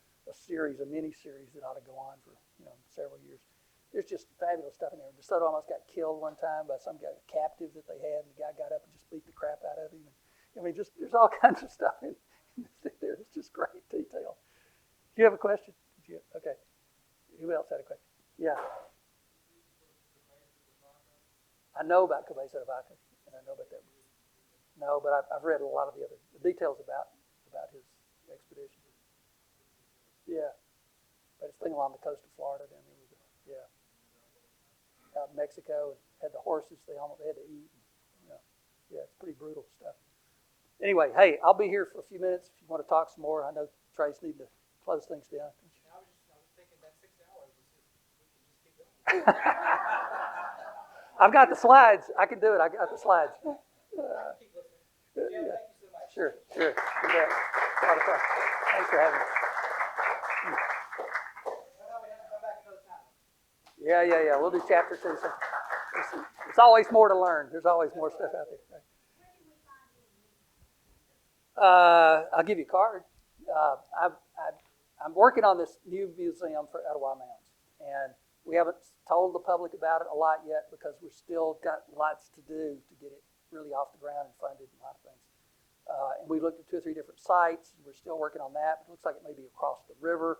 mini-series that ought to go on for several years. There's just fabulous stuff in there. DeSoto almost got killed one time by some guy, captive that they had, and the guy got up and just beat the crap out of him. And, there's all kinds of stuff in there. It's just great detail. Do you have a question? Okay. Who else had a question? Yeah. I know about Cabeza de Vaca, and I know about that. No, but I've read a lot of the details about his expedition. Yeah. But it's thing along the coast of Florida down there. Yeah. Out in Mexico, and had the horses they had to eat. Yeah, it's pretty brutal stuff. Anyway, hey, I'll be here for a few minutes if you want to talk some more. I know Trace needs to close things down. I was thinking that 6 hours, we can just keep going. I've got the slides. I can do it. I got the slides. Keep listening. Jim, Yeah. thank you so much. Sure. You bet. It's a lot of fun. Thanks for having me. Well, we have to come back another time. Yeah. We'll do chapter 2. So it's always more to learn. There's always more stuff out there. Right? I'll give you a card. I'm working on this new museum for Etowah Mounds, and we haven't told the public about it a lot yet because we've still got lots to do to get it really off the ground and funded and a lot of things. And we looked at 2 or 3 different sites. We're still working on that. But it looks like it may be across the river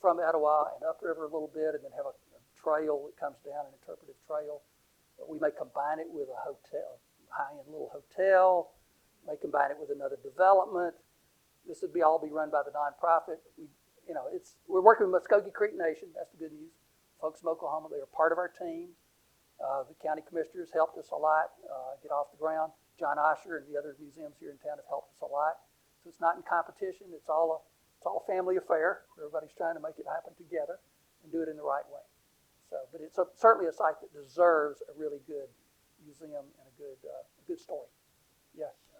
from Etowah and upriver a little bit, and then have a trail that comes down, an interpretive trail. But we may combine it with a hotel, high-end little hotel. May combine it with another development. This would all be run by the nonprofit. We're working with Muskogee Creek Nation. That's the good news. Folks from Oklahoma, they are part of our team. The county commissioners helped us a lot get off the ground. John Osher and the other museums here in town have helped us a lot. So it's not in competition. It's all a family affair. Everybody's trying to make it happen together and do it in the right way. But it's certainly a site that deserves a really good museum and a good story. Yes.